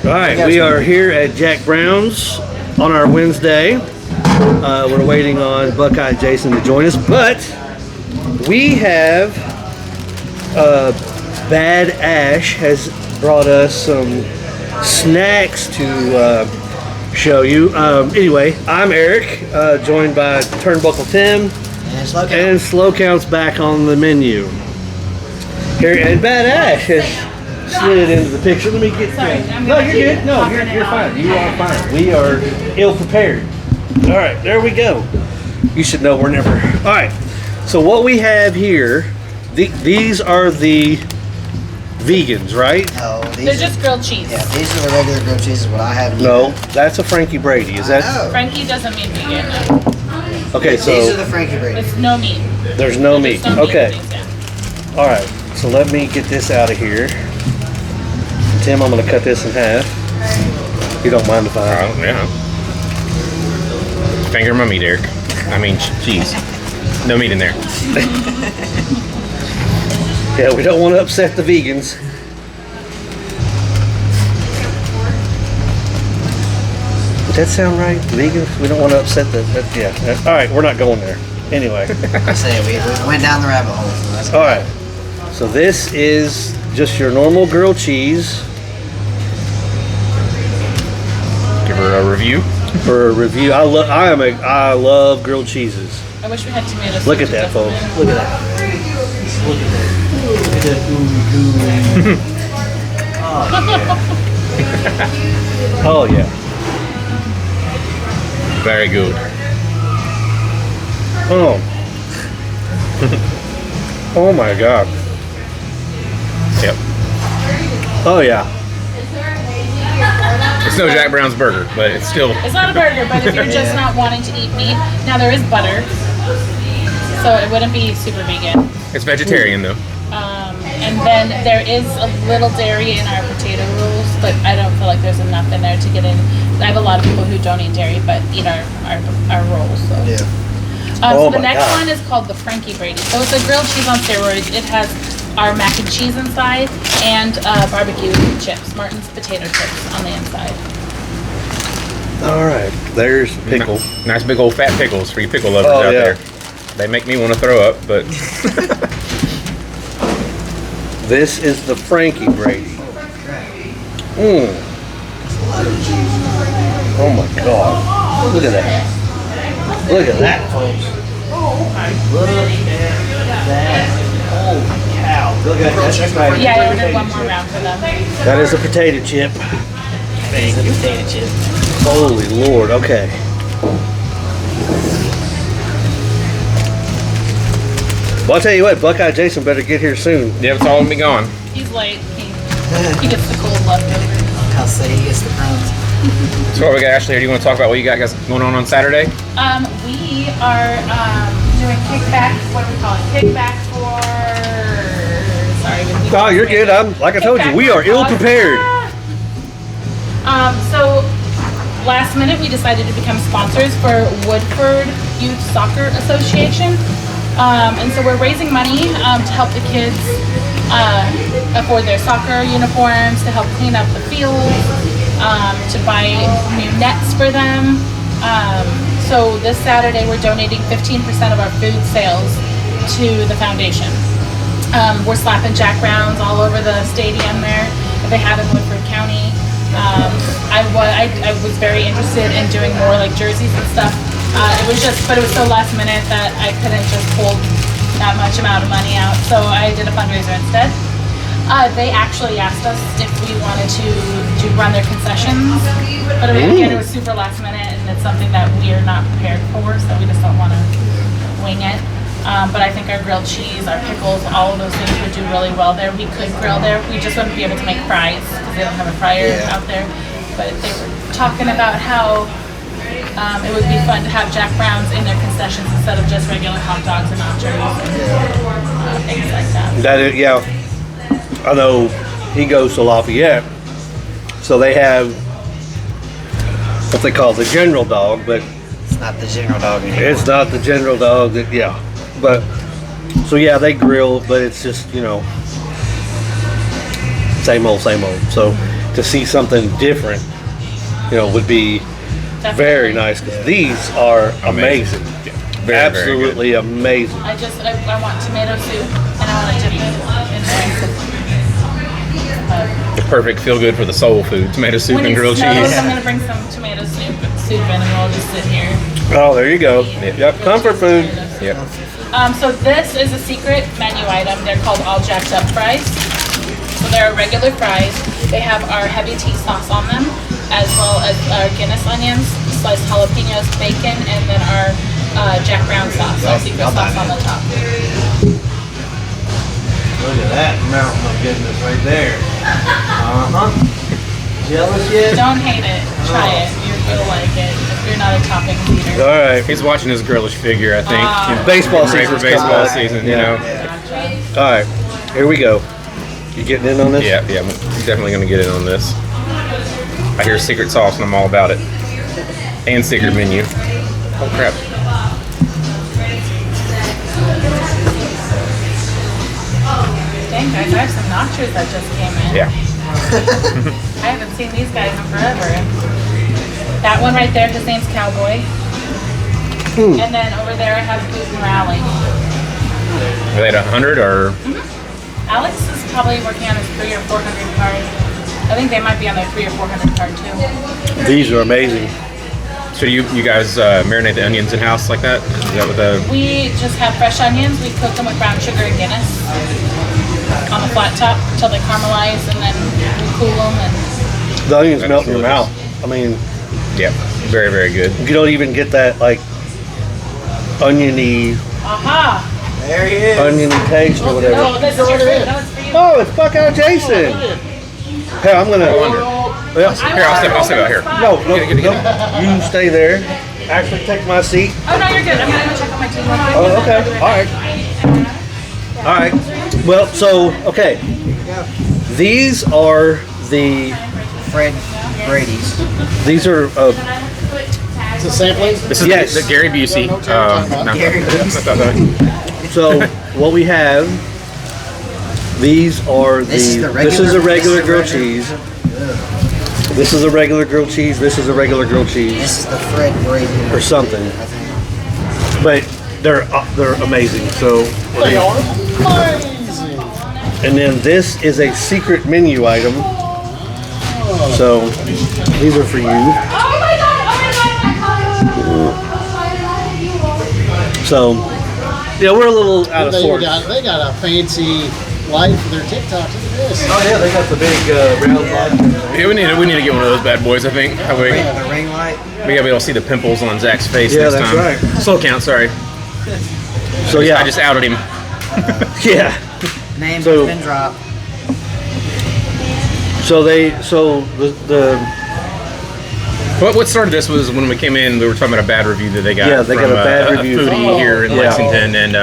All right, we are here at Jack Brown's on our Wednesday. We're waiting on Buckeye Jason to join us, but we have Bad Ash has brought us some snacks to show you. Anyway, I'm Eric, joined by Turnbuckle Tim, and Slow Count's back on the menu. Here, and Bad Ash has slid into the picture. Let me get. No, you're good. No, you're fine. You are fine. We are ill prepared. All right, there we go. You should know we're never. All right. So what we have here, these are the vegans, right? No, they're just grilled cheese. Yeah, these are the regular grilled cheeses. What I have. No, that's a Frankie Brady. Is that? No. Frankie doesn't mean vegan. No. Okay, so these are the Frankie Brady. It's no meat. There's no meat. No Okay. Meat, yeah. All right. So let me get this out of here. Tim, I'm going to cut this in half. You don't mind if I? Yeah. Finger my meat, Eric. I mean cheese. No meat in there. Yeah, we don't want to upset the vegans. Does that sound right? Vegans? We don't want to upset the. Yeah. All right, we're not going there. Anyway. I say we went down the rabbit hole. So that's all right. So this is just your normal grilled cheese. Give her a review. For a review, I love grilled cheeses. I wish we had tomatoes. Look at that, folks. Look at that. Look at that. Look at that. Oh yeah. Very good. Oh. Oh my God. Yep. Oh yeah. It's no Jack Brown's burger, but it's still. It's not a burger, but if you're just not wanting to eat meat, now there is butter, so it wouldn't be super vegan. It's vegetarian though. And then there is a little dairy in our potato rolls, but I don't feel like there's enough in there to get in. I have a lot of people who don't eat dairy, but eat our rolls. So. Yeah. So the next one is called the Frankie Brady. So it's a grilled cheese on steroids. It has our mac and cheese inside and barbecue chips, Martin's potato chips on the inside. All right, there's pickle. Nice big old fat pickles for you pickle lovers out there. They make me want to throw up, but. This is the Frankie Brady. Mmm. Oh my God. Look at that. Look at that, folks. Look at that. Holy cow. Look at that. Yeah, I ordered one more round for them. That is a potato chip. Thank you, potato chip. Holy Lord. Okay. Well, I'll tell you what, Buckeye Jason better get here soon. Yeah, it's all gonna be gone. He's late. He gets the cold leftovers. I'll say he gets the crumbs. So what we got, Ashley? Or do you want to talk about what you got guys going on Saturday? We are doing kickback. What do we call it? Kickback for. Sorry. Oh, you're good. Like I told you, we are ill prepared. So last minute we decided to become sponsors for Woodford Youth Soccer Association. And so we're raising money to help the kids afford their soccer uniforms, to help clean up the field, to buy new nets for them. So this Saturday we're donating 15% of our food sales to the foundation. We're slapping Jack Browns all over the stadium there that they have in Woodford County. I was very interested in doing more like jerseys and stuff. But it was so last minute that I couldn't just pull that much amount of money out. So I did a fundraiser instead. They actually asked us if we wanted to run their concessions, but again, it was super last minute, and it's something that we are not prepared for, so we just don't want to wing it. But I think our grilled cheese, our pickles, all of those things would do really well there. We could grill there. We just wouldn't be able to make fries because they don't have a fryer out there. But they were talking about how it would be fun to have Jack Brown's in their concessions instead of just regular hot dogs and nachos and things like that. Yeah. I know he goes to Lafayette, so they have what they call the general dog, but It's not the general dog anymore. it's not the general dog that, but so yeah, they grill, but it's just, same old. So to see something different, would be very nice. Because these are amazing. Yeah. Very, Absolutely amazing. I want tomato soup and I want to dip it in there. Perfect, feel good for the soul food. Tomato soup When and it grilled snows, cheese. I'm gonna bring some tomato soup in and we'll just sit here. Oh, there you go. Yep, comfort food. Yep. So this is a secret menu item. They're called all jacked up fries. So they're regular fries. They have our heavy tea sauce on them, as well as our Guinness onions, sliced jalapenos, bacon, and then our Jack Brown sauce, our secret sauce on the top. Look at that mountain of goodness right there. Jealous yet? Don't hate it. Try it. You'll like it if you're not a topping eater. All right. He's watching his girlish figure, I think. Baseball Ready season. for baseball season, you know. All right. Here we go. You getting in on this? Yeah, I'm definitely gonna get in on this. I hear secret sauce and I'm all about it. And secret menu. Oh crap. Dang guys, I have some nachos that just came in. Yeah. I haven't seen these guys in forever. That one right there, his name's Cowboy. And then over there I have Boot and Rally. Are they at 100 or? Alex is probably working on his 300 or 400 card. I think they might be on their 300 or 400 card too. These are amazing. So you guys marinate the onions in house like that? Is that what the? We just have fresh onions. We cook them with brown sugar and Guinness on the flat top until they caramelize, and then we cool them. And The onions melt in your mouth. I mean, Yeah, very, very good. you don't even get that like oniony There he is. taste or whatever. oh, this is your food. No, it's for you. Oh, it's fuck out Jason. Hey, I'm gonna. Well, Here, I'll step out here. no, you stay there. Actually, take my seat. Oh no, you're good. I'm gonna go check on my team. Oh, okay. All right. Well, so okay. These are the. Fred Brady's. These are. It's a sampling. This is Yes. the Gary Busey. Gary So what we have. These are the. This is the This is a regular regular- grilled cheese. This is a regular grilled cheese. This is a regular grilled cheese, This is the Fred Brady. or something. But they're amazing. So. They are amazing. And then this is a secret menu item. So these are for you. Oh my god! So yeah, we're a little out of They sorts. got a fancy light for their TikToks. Look at this. Oh yeah, they got the big round light. Yeah, we need to get one of those bad boys. I think. That way The ring light. we gotta be able to see the pimples on Zach's face Yeah, next that's time. right. Slow count. Sorry. So yeah, I just outed him. yeah. Name So- has been dropped. So the What started this was when we came in. We were talking about a bad review that they got. Yeah, they from got a bad review. A foodie Oh, here in yeah. Lexington, and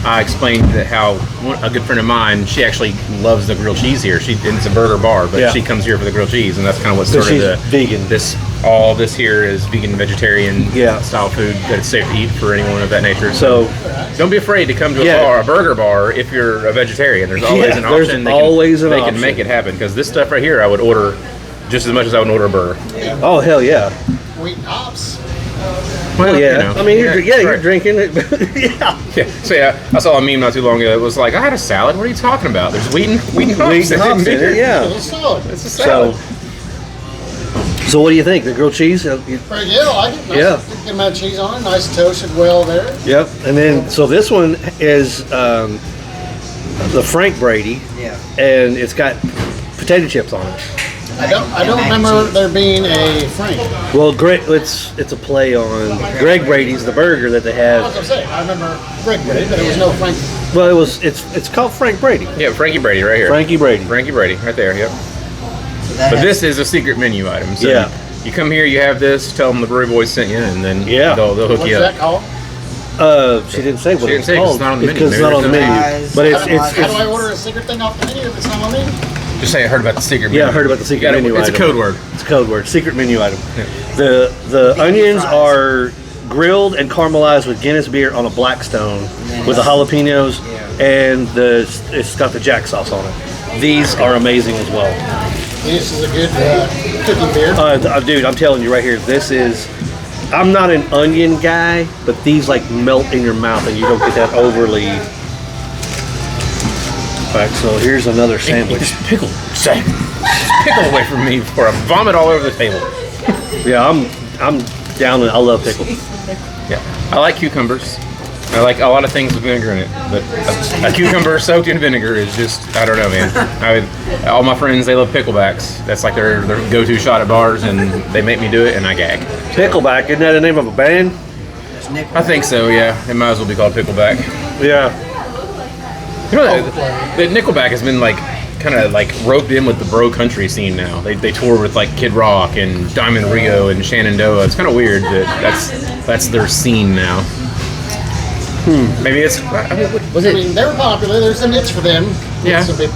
I explained that how a good friend of mine, she actually loves the grilled cheese here. And it's a burger bar, but Yeah. she comes here for the grilled cheese, and that's kind of what So started she's the vegan. All this here is vegan, vegetarian Yeah. style food that it's safe to eat for anyone of that nature. so Don't be afraid to come to a burger bar, if you're a vegetarian. There's always Yeah, an there's option. always an they option. can make it happen, because this stuff right here, I would order just as much as I would order a burger. oh hell yeah, Wheat hops. Well, yeah. you know, I mean you're right. drinking it. Yeah. Yeah. So yeah, I saw a meme not too long ago. It was like, I had a salad. What are you talking about? There's wheat and hops. Wheat and hops in it, yeah. It's solid. It's a salad. So what do you think? The grilled cheese? Pretty good. I like it. Nice, Yeah. Good amount of cheese on it. Nice toasted well there. Yep. And then so this one is the Frank Brady, Yeah. and it's got potato chips on it. I don't mac and remember cheese. there being a Frank. Well, it's a play on Greg Brady's, the burger that they I was have. gonna say I remember Greg Brady, but there was no Frank. Well, it's called Frank Brady. Yeah, Frankie Brady right here. Frankie Brady. Frankie Brady right there. Yep. So that But has- this is a secret menu item. So Yeah. you come here, you have this. Tell them the Brewery Boys sent you, and then Yeah. they'll hook What's you that up. called? She didn't say what She it's didn't say 'cause called. it's not on the menu. Because it's not on the Maybe menu. there's But no- it's How do I order a secret thing off the menu if it's not on me? Just say I heard about the secret menu. Yeah, I heard about the secret menu It's item. a code word. It's a code word. Secret menu item. The onions fries. are grilled and caramelized with Guinness beer on a Blackstone then with the jalapenos, Yeah. and it's got the Jack sauce on it. These are amazing as well. This is a good cooking beer. Dude, I'm telling you right here, this is. I'm not an onion guy, but these like melt in your mouth, and you don't get that overly. All right, so here's another sandwich. Just pickle. Pickle away from me before I vomit all over the table. Yeah, I'm down. I love pickle. Yeah, I like cucumbers. I like a lot of things with vinegar in it, but a cucumber soaked in vinegar is just, I don't know, man. All my friends, they love picklebacks. That's like their go-to shot at bars, and they make me do it, and I gag. Pickleback, isn't that the name of a band? I think so, yeah. It might as well be called Pickleback. Yeah. You know, the Nickelback has been like kind of like roped in with the bro country scene now. They tour with like Kid Rock and Diamond Rio and Shenandoah. It's kind of weird that that's their scene now. Maybe it's. Was it? I mean, they were popular. There's a niche for them. Yeah. It's a bit,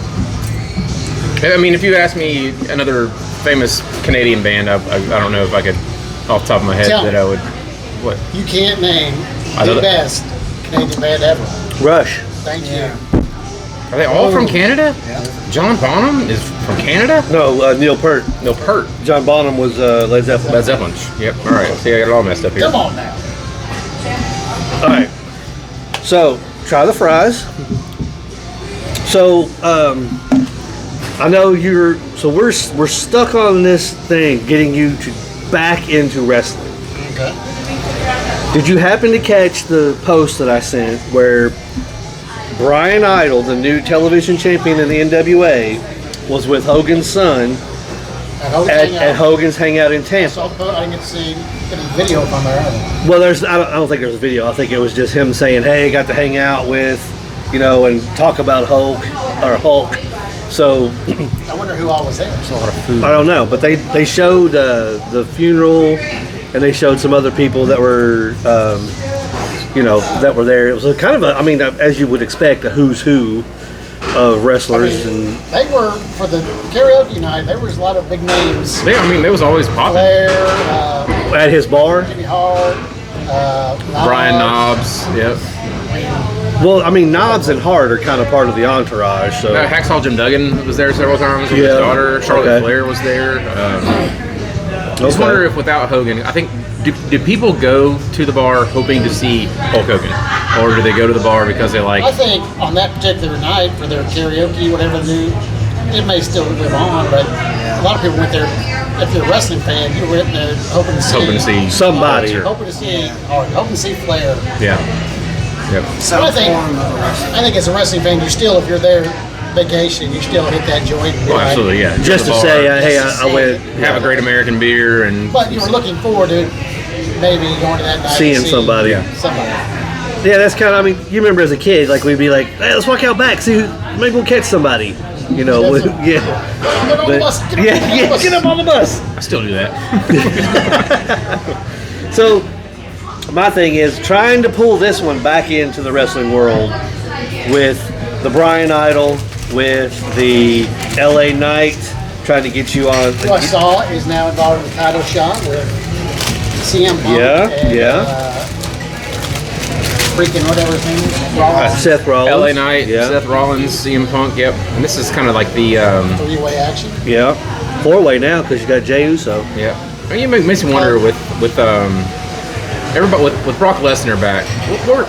I mean, if you ask me another famous Canadian band, I don't know if I could, off the top of my head, Tell that me. I would. What? you can't name I know the that. best Canadian band ever. Rush. Thank you. Are they all from Canada? Yeah. John Bonham is from Canada? No, Neil Peart. No, Pert. John Bonham was Led Zeppelin. Led Zeppelin. Yep. All right. See, I got it all messed up here. Come on now. All right. So try the fries. So I know you're. So we're stuck on this thing, getting you to back into wrestling. Okay. Did you happen to catch the post that I sent where Brian Idol, the new television champion in the NWA, was with Hogan's son at Hogan's Hangout in I Tampa? saw the boat. I didn't get to see any video from there. Well, I don't think there's a video. I think it was just him saying, "Hey, got to hang out with, and talk about Hulk." So I wonder who all was there. I don't know, but they showed the funeral, and they showed some other people that were, that were there. It was a kind of as you would expect, a who's who of wrestlers. They were, for the karaoke night, there was a lot of big names. They was always popping. Flair, At his bar. Jimmy Hart, Brian Knobs. Yep. Well, Knobs and Hart are kind of part of the entourage. So Hacksaw Jim Duggan was there several times with his daughter. Charlotte Flair was there. I just wonder if without Hogan, I think, do people go to the bar hoping to see Hulk Hogan? Or do they go to the bar because they like... I think on that particular night for their karaoke, whatever they do, it may still live on, but a lot of people went there. If you're a wrestling fan, you went there hoping to see somebody. Hoping to see Hart, hoping to see Flair. Yeah. Yep. Some I form of wrestling. think as a wrestling fan, you still, if you're there vacation, you still hit that joint. And be Well, like- absolutely, yeah. just to Go say, the bar, hey, I went. have a great American beer and... But you were looking forward to maybe going to that night. Seeing and see somebody. Somebody. Yeah, that's kind of. You remember as a kid, like we'd be like, "Hey, let's walk out back, see, maybe we'll catch somebody." Get on the bus. Get up on the bus. I still do that. So, my thing is trying to pull this one back into the wrestling world with the Brian Idol, with the LA Knight, trying to get you on. Who I saw is now involved in the title shot with CM Punk. And, freaking whatever his name is. Rollins. Seth Rollins. LA Knight, Seth Rollins, CM Punk, yep. And this is kind of like the... Three-way action. Yeah. Four-way now because you got Jey Uso. Yeah. I mean, it makes me wonder with everybody with Brock Lesnar back.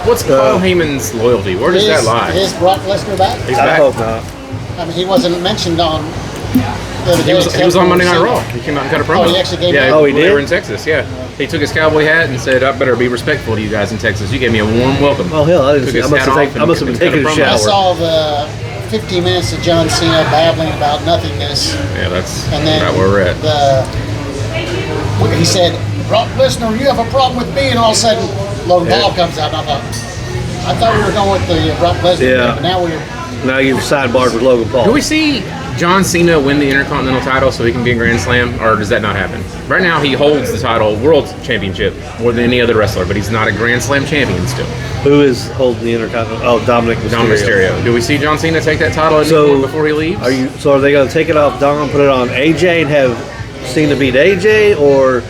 What's Paul Heyman's loyalty? Where does that lie? Is Brock Lesnar back? He's I back. hope not. I mean, he wasn't mentioned on. He was on Monday Night Raw. He came out and cut a promo. Oh, he actually gave yeah, me- he They did? were in Texas, yeah. He took his cowboy hat and said, I better be respectful to you guys in Texas. You gave me a warm welcome. Oh, hell, I didn't Took see. his I must hat have, off I must have been and cut taking a promo. I shower. saw the 15 minutes of John Cena babbling about nothingness, Yeah, that's and then about where we're at. he said, "Brock Lesnar, you have a problem with me," and all of a sudden, Logan Paul comes out, and I thought we were going with the Brock Lesnar, Yeah. but now we're. Now you've sidebarred with Logan Paul. Do we see John Cena win the Intercontinental title so he can be in Grand Slam, or does that not happen? Right now, he holds the title, World Championship, more than any other wrestler, but he's not a Grand Slam champion still. Who is holding the Intercontinental? Oh, Dominic Mysterio. Dom Mysterio. Do we see John Cena take that title before he leaves? Are they going to take it off Dom, put it on AJ, and have Cena beat AJ, or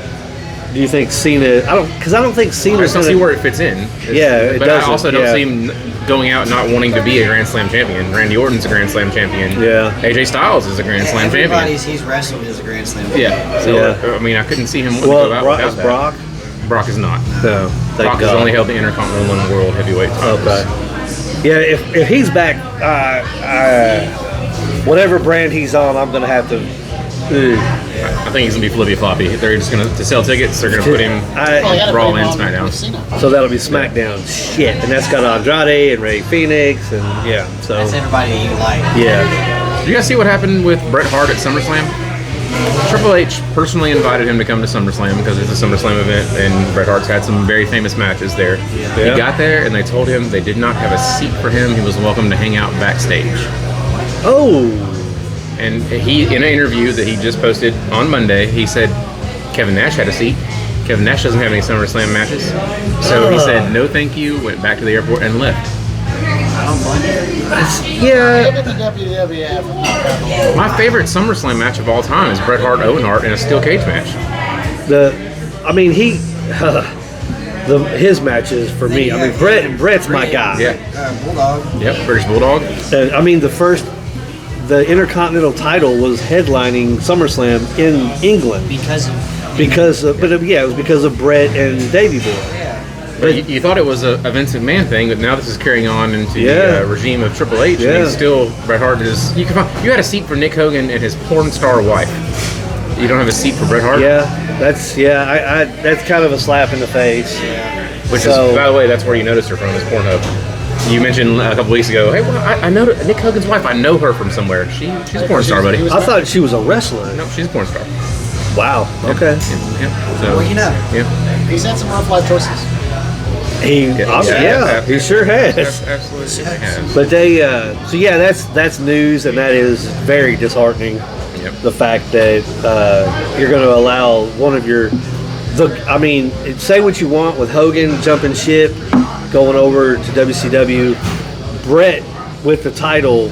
do you think Cena? I don't think I Cena's just don't see gonna. where it fits in. Yeah, it but doesn't, I also don't yeah. see him going out not wanting to be a Grand Slam champion. Randy Orton's a Grand Slam champion. Yeah. AJ Styles is a Grand Slam champion. Everybody's he's wrestled as a Grand Slam. Yeah. So Yeah. I mean, I couldn't see him wanting Well, to go out Brock without is that. Brock. Brock is not. No, thank Brock has God. only held the Intercontinental and World Heavyweight titles. Okay. Yeah, if he's back, whatever brand he's on, I'm gonna have to. I think he's gonna be flippy floppy. They're just gonna to sell tickets. They're gonna put him. Well, they gotta Raw bring him and on SmackDown. with Cena. So that'll be SmackDown. Shit, and that's got Andrade and Ray Phoenix, and yeah. So That's everybody you like. yeah, Did you guys see what happened with Bret Hart at SummerSlam? Triple H personally invited him to come to SummerSlam because it's a SummerSlam event, and Bret Hart's had some very famous matches there. Yeah. He got there, and they told him they did not have a seat for him. He was welcome to hang out backstage. oh, And he, in an interview that he just posted on Monday, he said Kevin Nash had a seat. Kevin Nash doesn't have any SummerSlam matches. So he said, no thank you, went back to the airport and left. I don't blame you. yeah. Maybe the WWF will knock out the World. My favorite SummerSlam match of all time is Bret Hart, Owen Hart in a steel cage match. His matches for me. I mean, Brett's my guy. Yeah. Bulldog. Yep, British Bulldog. And, I mean, the Intercontinental title was headlining SummerSlam in England it was because of Brett and Davey Boy. But you thought it was a Vince McMahon thing, but now this is carrying on into Yeah. the regime of Triple H. Yeah. And he's still, Bret Hart is, you had a seat for Nick Hogan and his porn star wife. You don't have a seat for Bret Hart? That's kind of a slap in the face. Which So- is, by the way, that's where you noticed her from, is Pornhub. You mentioned a couple weeks ago, hey, well, I know Nick Hogan's wife. I know her from somewhere. She's a porn star, buddy. I thought she was a wrestler. No, she's a porn star. Wow. Okay. Yeah. So, Well, you know. yeah. He's had some rough life choices. He sure has. Absolutely has. But that's news, and that is very disheartening. Yep. The fact that you're going to allow one of your, say what you want with Hogan jumping ship, going over to WCW. Brett with the title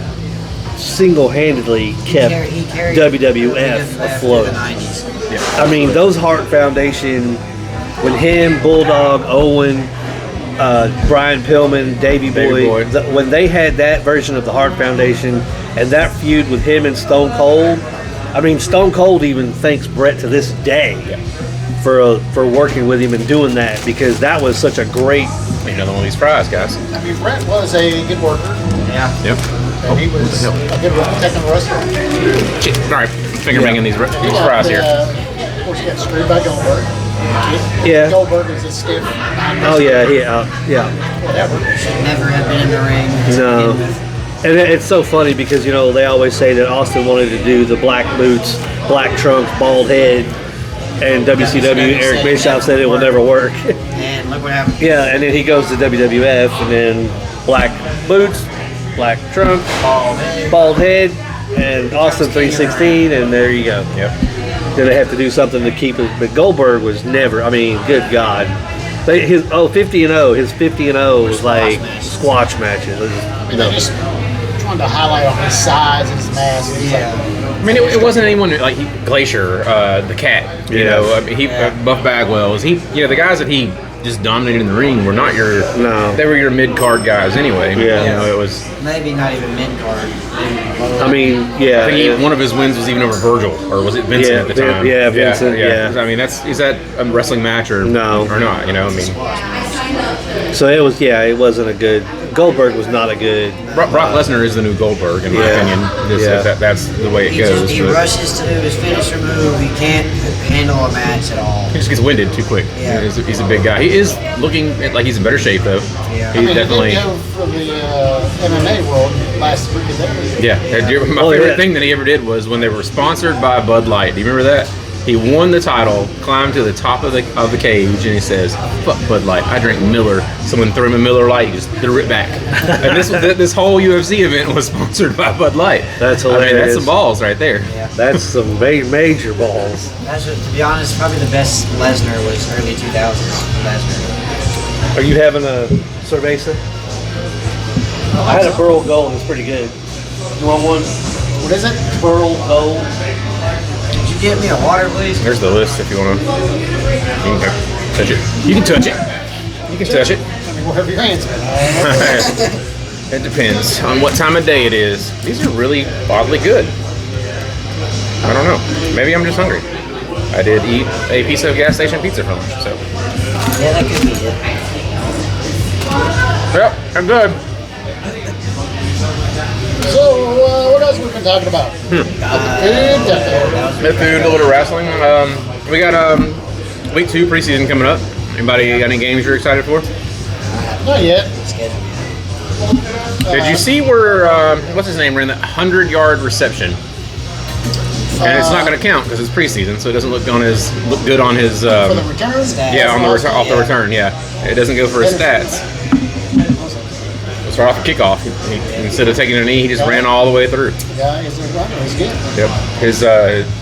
single-handedly kept He carried WWF afloat. in the 90s. I mean, those Hart Foundation, when him, Bulldog, Owen, Brian Pillman, Davey Boy, when they had that version of the Hart Foundation and that feud with him and Stone Cold, I mean, Stone Cold even thanks Brett to this day for working with him and doing that, because that was such a great. Another one of these fries, guys. I mean, Brett was a good worker, Yeah. Yep. and he was a good technical wrestler. All right, finger banging these fries here. Of course, he got screwed by Goldberg. Yeah. Goldberg is a stiff. Oh yeah, Whatever. Should never have been in the ring. to No. begin with. And it's so funny because they always say that Austin wanted to do the black boots, black trunks, bald head, and WCW. Eric Bischoff said it will never work. And look what happened. Yeah, and then he goes to WWF, and then black boots, black trunk, bald head, and Austin 316, and there you go. Yep. Then they have to do something to keep it. But Goldberg was never. I mean, good God. His 50-0. His 50-0 was like squash matches. I mean, they just wanted to highlight on his size and his mass. It's I mean, it wasn't anyone like Glacier, the Cat. You know, I mean, Buff Bagwell. The guys that he just dominated in the ring were not your. No. They were your mid card guys anyway. Yeah. It was. Maybe not even mid-card. I mean, I think one of his wins was even over Virgil, or was it Vincent at the time? Yeah, Vincent. Yeah. I mean, is that a wrestling match or No. or not? I mean, So it was. Yeah, it wasn't a good. Goldberg was not a good. Brock Lesnar is the new Goldberg in my opinion. That's the way it He goes. he but rushes to do his finisher move. He can't handle a match at all. he just gets winded too quick. Yeah. He's a big guy. He is looking like he's in better shape though. Yeah. He definitely. He did go for the MMA world last week. Yeah, my favorite thing that he ever did was when they were sponsored by Bud Light. Do you remember that? He won the title, climbed to the top of the cage, and he says, "Fuck Bud Light, I drink Miller." Someone threw him a Miller Light, he just threw it back. And this whole UFC event was sponsored by Bud Light. That's I mean, hilarious. that's some balls right there. Yeah. That's some major balls. That's what, to be honest, probably the best Lesnar was early 2000s Lesnar. Are you having a cerveza? I had a Burl Gold. It's pretty good. You want one? What is it? Burl Gold. Did you get me a water, please? There's the list if you want to. You can touch it. You can touch it. You can touch it. I mean, wherever your hands are. It depends on what time of day it is. These are really oddly good. I don't know. Maybe I'm just hungry. I did eat a piece of gas station pizza for lunch, so. Yeah, that could be it. Yep, I'm good. So, what else we've been talking about? Food, Food, a little bit of wrestling. We got week 2 preseason coming up. Anybody got any games you're excited for? Not yet. Did you see where what's his name ran that 100-yard reception? And it's not going to count because it's preseason, so it doesn't look good on his. For the return? Yeah, on the off the return. Yeah, it doesn't go for his stats. We'll start off the kickoff. He, instead of taking a knee, he just ran all the way through. Yeah, he's a runner. He's good. Yep. His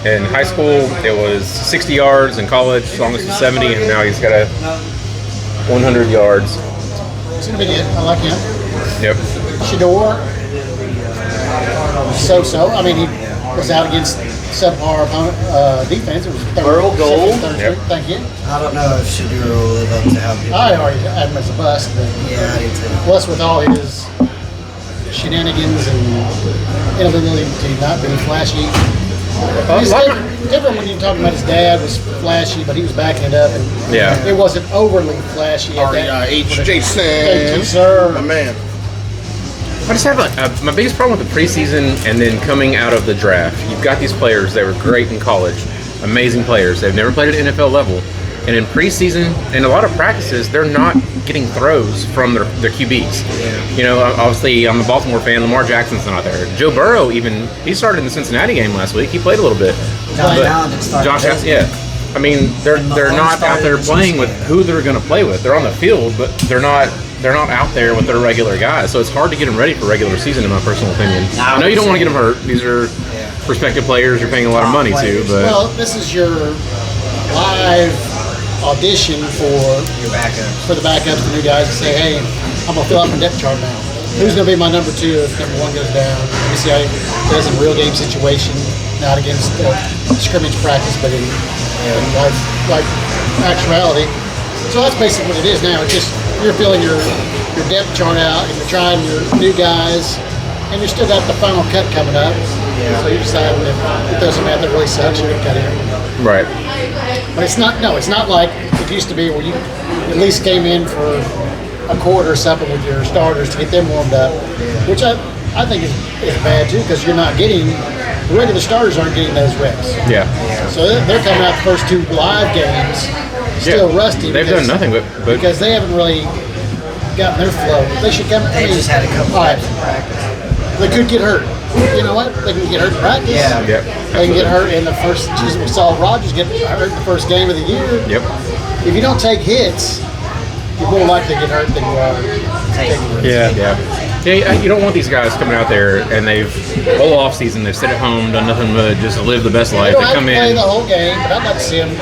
in high school it was 60 yards. In college, as long as he's 70, and now he's got a 100 yards. It's gonna be good. I like him. Yep. Shador. So. I mean, he was out against subpar opponent defense. It was Earl Gold. Yep. Thank you. I don't know if Shaduro will live up to how people. I already had him as a bust, but Yeah, I do too. plus with all his shenanigans and inability to not be flashy. It's different when you're talking about his dad was flashy, but he was backing it up, and Yeah. it wasn't overly flashy. At that. H.J. Thank you, sir. My man. I just have my biggest problem with the preseason and then coming out of the draft. You've got these players that were great in college, amazing players. They've never played at NFL level. And in preseason and a lot of practices, they're not getting throws from their QBs. Yeah. You know, obviously, I'm a Baltimore fan. Lamar Jackson's not there. Joe Burrow, even, he started in the Cincinnati game last week. He played a little bit. Josh But Allen didn't start. Josh Allen, yeah. I mean, they're not out there playing with who they're going to play with. They're on the field, but they're not out there with their regular guys. So it's hard to get them ready for regular season, in my personal opinion. I know you don't want to get them hurt. These are prospective players you're paying a lot of money to, but Well, this is your live audition for Your backup. the backups, the new guys, to say, hey, I'm gonna fill out my depth chart now. Who's gonna be my number 2 if number 1 goes down? Let me see how he does in real game situation, not against scrimmage practice, but in life actuality. So that's basically what it is now. It's just you're filling your depth chart out, and you're trying your new guys, and you still got the final cut coming up. So you decide if there's a man that really sucks, you're gonna cut him. right. But it's not like it used to be where you at least came in for a quarter or something with your starters to get them warmed up, which I think is bad too, because you're not getting, the regular starters aren't getting those reps. Yeah. So they're coming out the first 2 live games still rusty. They've done nothing but because they haven't really gotten their flow. They should come. They just had a couple all right, reps in practice. they could get hurt. You know what? They can get hurt in practice. Yeah. Yep. They can get hurt in the first. We saw Rodgers get hurt in the first game of the year. Yep. If you don't take hits, you're more likely to get hurt than you are taking risks. Yeah. You don't want these guys coming out there and they've whole off season they've sit at home, done nothing but just live the best They life. don't They have come to play in. the whole game, but I'd like to see them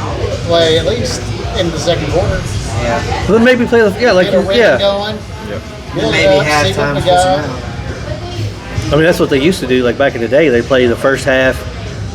play at least in the second quarter. Yeah. Well, then maybe play the Get a rhythm going. Yep. Build Maybe up, see what halftime we for got. some out. I mean, that's what they used to do. Like back in the day, they play the first half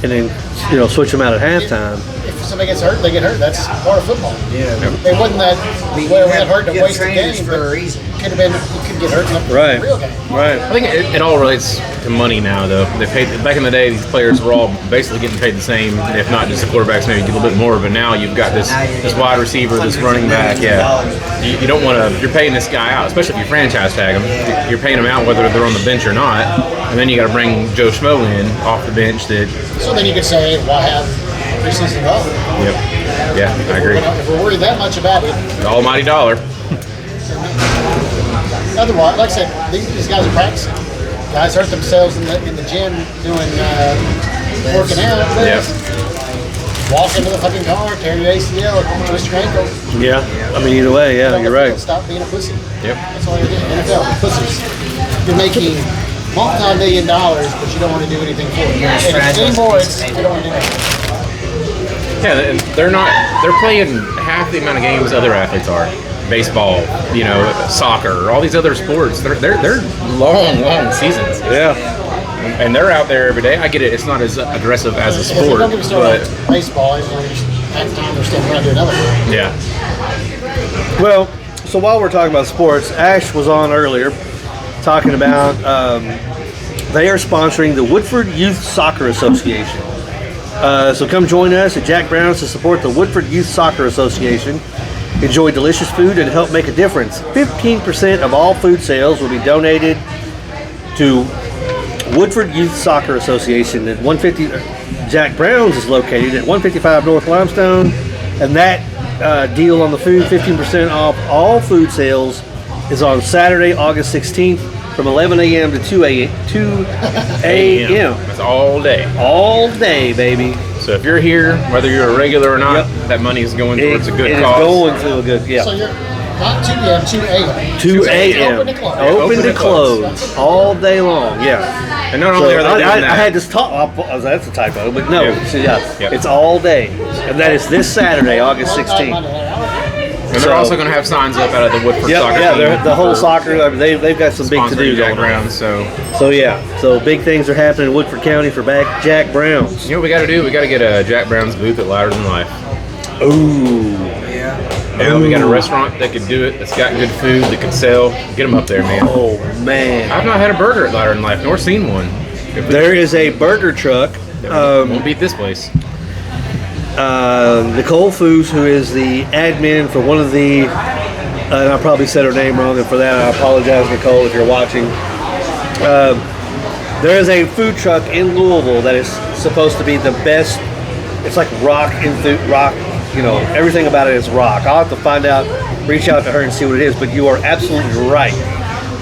and then switch them out at halftime. If somebody gets hurt, they get hurt. That's part of football. Yeah. It wasn't that We well, we have got hurt to good waste the trainers game, for but a reason. could have been you could get hurt in the Right. real game. Right. I think it all relates to money now, though. They paid back in the day. These players were all basically getting paid the same, if not just the quarterbacks, maybe a little bit more. But now you've got this wide receiver, this running back. Yeah, you don't want to. You're paying this guy out, especially if you franchise tag him. You're paying him out whether they're on the bench or not, and then you got to bring Joe Schmo in off the bench. That. So then you could say, why have preseason ball? Yep. Yeah, I agree. If we're worried that much about it, The almighty dollar. otherwise, like I said, these guys are practicing. Guys hurt themselves in the gym doing working out. Yeah. Walk into the fucking car, tear your ACL, twist your ankle. Yeah. I mean, either way, yeah, you're right. Stop being a pussy. Yep. That's all you're doing. NFL, pussies. You're making multi-million dollars, but you don't want to do anything for it. And anymore, you don't want to do anything. Yeah, they're playing half the amount of games other athletes are. Baseball, soccer, all these other sports. They're long seasons. Yeah. and they're out there every day. I get it; it's not as aggressive as a sport, Don't get me started but on baseball. At the time, they're still around doing other things. yeah. Well, so while we're talking about sports, Ash was on earlier talking about they are sponsoring the Woodford Youth Soccer Association. So come join us at Jack Brown's to support the Woodford Youth Soccer Association. Enjoy delicious food and help make a difference. 15% of all food sales will be donated to Woodford Youth Soccer Association at 150. Jack Brown's is located at 155 North Limestone, and that deal on the food, 15% off all food sales, is on Saturday, August 16th from 11 a.m. to 2 a.m. That's all day. All day, baby. So if you're here, whether you're a regular or not, Yep. that money is going towards a good It is cause. going to a good, So you're not 2 p.m., 2 a.m. 2 a.m. Open to close. Open to close all day long. Yeah. And not only So are they doing I that, had this talk. That's a typo, but no. Yeah. So yeah, Yep. it's all day, and that is this Saturday, August 16th. and they're also going to have signs up out of the Woodford Yep, soccer yeah, team. the whole soccer. I mean, they've got some big to do sponsoring Jack going on. Brown's. So So so big things are happening in Woodford County for Jack Brown's. you know what we got to do? We got to get a Jack Brown's booth at Louder Than Life. Ooh, Yeah. Yeah, we got a restaurant that could do it. That's got good food that could sell. Get them up there, man. oh man. I've not had a burger at Louder Than Life, nor seen one. There is a burger truck. Won't beat this place. Nicole Foos, who is the admin for one of the, and I probably said her name wrong, and for that I apologize, Nicole, if you're watching. There is a food truck in Louisville that is supposed to be the best. It's like rock, you know, everything about it is rock. I'll have to find out, reach out to her and see what it is, but you are absolutely right.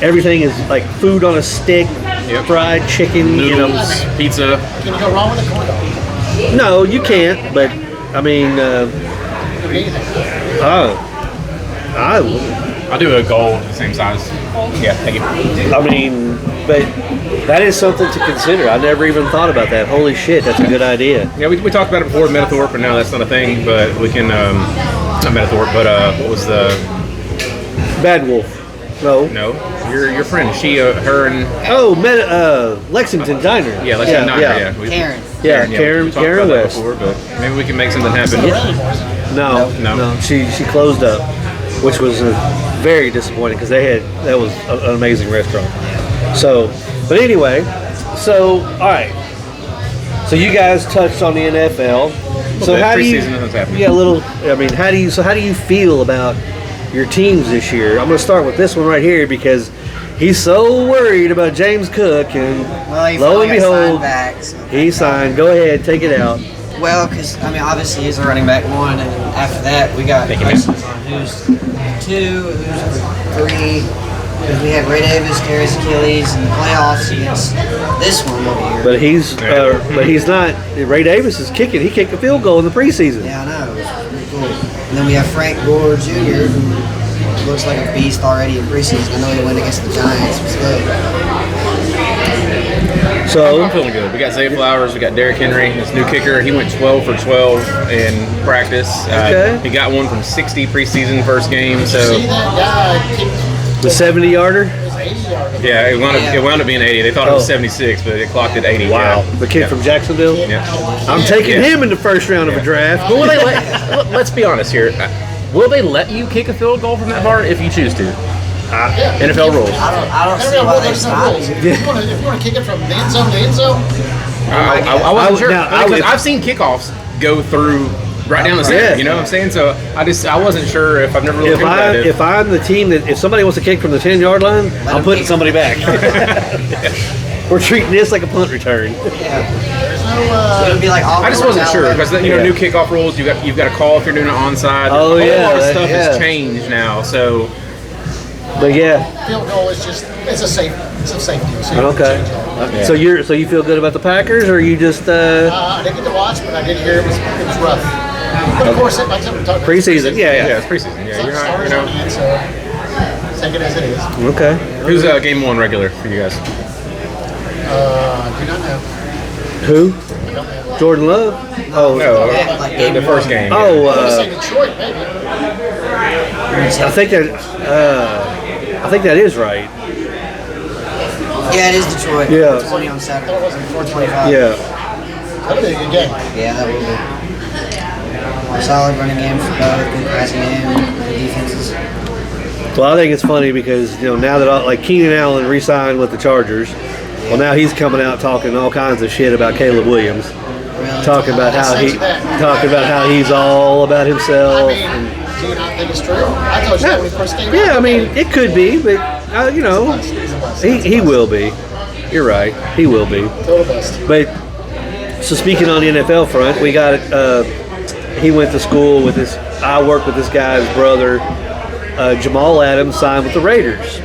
Everything is like food on a stick, Yep. fried chicken, you know. Noodles, pizza. Can you go wrong with a corn dog? No, you can't, but I mean, Could be anything. I'll do a gold, the same size. Yeah, thank you. I mean, but that is something to consider. I never even thought about that. Holy shit, that's a good idea. Yeah, we talked about it before with Metathorpe, and now that's not a thing, but we can, not Metathorpe, but what was the, Bad Wolf. No. no, your friend, she, her and, Oh, Lexington Diner. yeah, let's say Niner, yeah. Karen. Yeah, we Karen talked about that West. before, but maybe we can make something happen. No, No. She closed up, which was very disappointing because that was an amazing restaurant. So, but anyway, so all right. So you guys touched on the NFL. So bit. how do you? Preseason, nothing's happening. Yeah, a little. I mean, how do you feel about your teams this year? I'm going to start with this one right here because he's so worried about James Cook, and Well, he lo and finally got signed behold, back. So. he signed. Go ahead, take it out. Well, because, I mean, obviously he's a running back one, and then after that, we got Thank you, questions on who's 2, who's 3. Because we had Ray Davis tear his Achilles in the playoffs against this one over here. But he's not. Ray Davis is kicking. He kicked a field goal in the preseason. Yeah, I know. It was pretty cool. And then we have Frank Gore Jr., who looks like a beast already in preseason. I know he went against the Giants. It was good. So I'm feeling good. We got Zay Flowers, we got Derrick Henry, this new kicker. He went 12 for 12 in practice. Okay. He got one from 60 preseason first game. See So that guy kicked the 70-yarder. his 80-yard. yeah, it wound up being 80. They thought it was 76, but it clocked at 80. Wow, Yeah. the kid from Jacksonville. Yeah. I'm taking Yeah. him in the first round of a draft. But will they let's be honest here. Will they let you kick a field goal from that far if you choose to? NFL rules. I don't see NFL why rules, they there's no stopped rules. it. If you want to kick it from the end zone to end zone, I wasn't sure. now, I Because would- I've seen kickoffs go through right down the center. Yeah. You know what I'm saying? So I wasn't sure if I've never really If looked at it. if I'm the team that if somebody wants to kick from the 10-yard line, I'm him putting kick. somebody back. We're treating this like a punt return. there's no. It would be like all I just wasn't sure because Yeah. new kickoff rules. You've got to call if you're doing it onside. Oh, a whole yeah, lot of that- stuff yeah. has changed now. So But yeah, Field goal is just it's a safety. It's a safety. So you can okay. change that. So you feel good about the Packers, or you just I didn't get to watch, but I did hear it was rough. But of course, like something talking preseason? Yeah. yeah, it's preseason. Yeah, you're not. Stars You on know, the end, so take it as it is. Okay. who's game one regular for you guys? Do not know. Who? I don't know. Jordan Love? Oh, No, Yeah, like the first game. oh. I want to say Detroit, maybe. I think that is right. Yeah, it is Detroit. Yeah. 20 on Saturday. That wasn't 425. Yeah. That'll be a good game. Yeah, that will be. Solid running game for both. Good passing game. Good defenses. Well, I think it's funny because now that like Keenan Allen re-signed with the Chargers, well now he's coming out talking all kinds of shit about Caleb Williams, Really. talking about how he's all about himself. I mean, do you not think it's true? I told you that when he first came out. Yeah, I mean it could be, but he will be. You're right, he will be. Total bust. But so speaking on the NFL front, we got he went to school with this. I work with this guy's brother. Jamal Adams signed with the Raiders.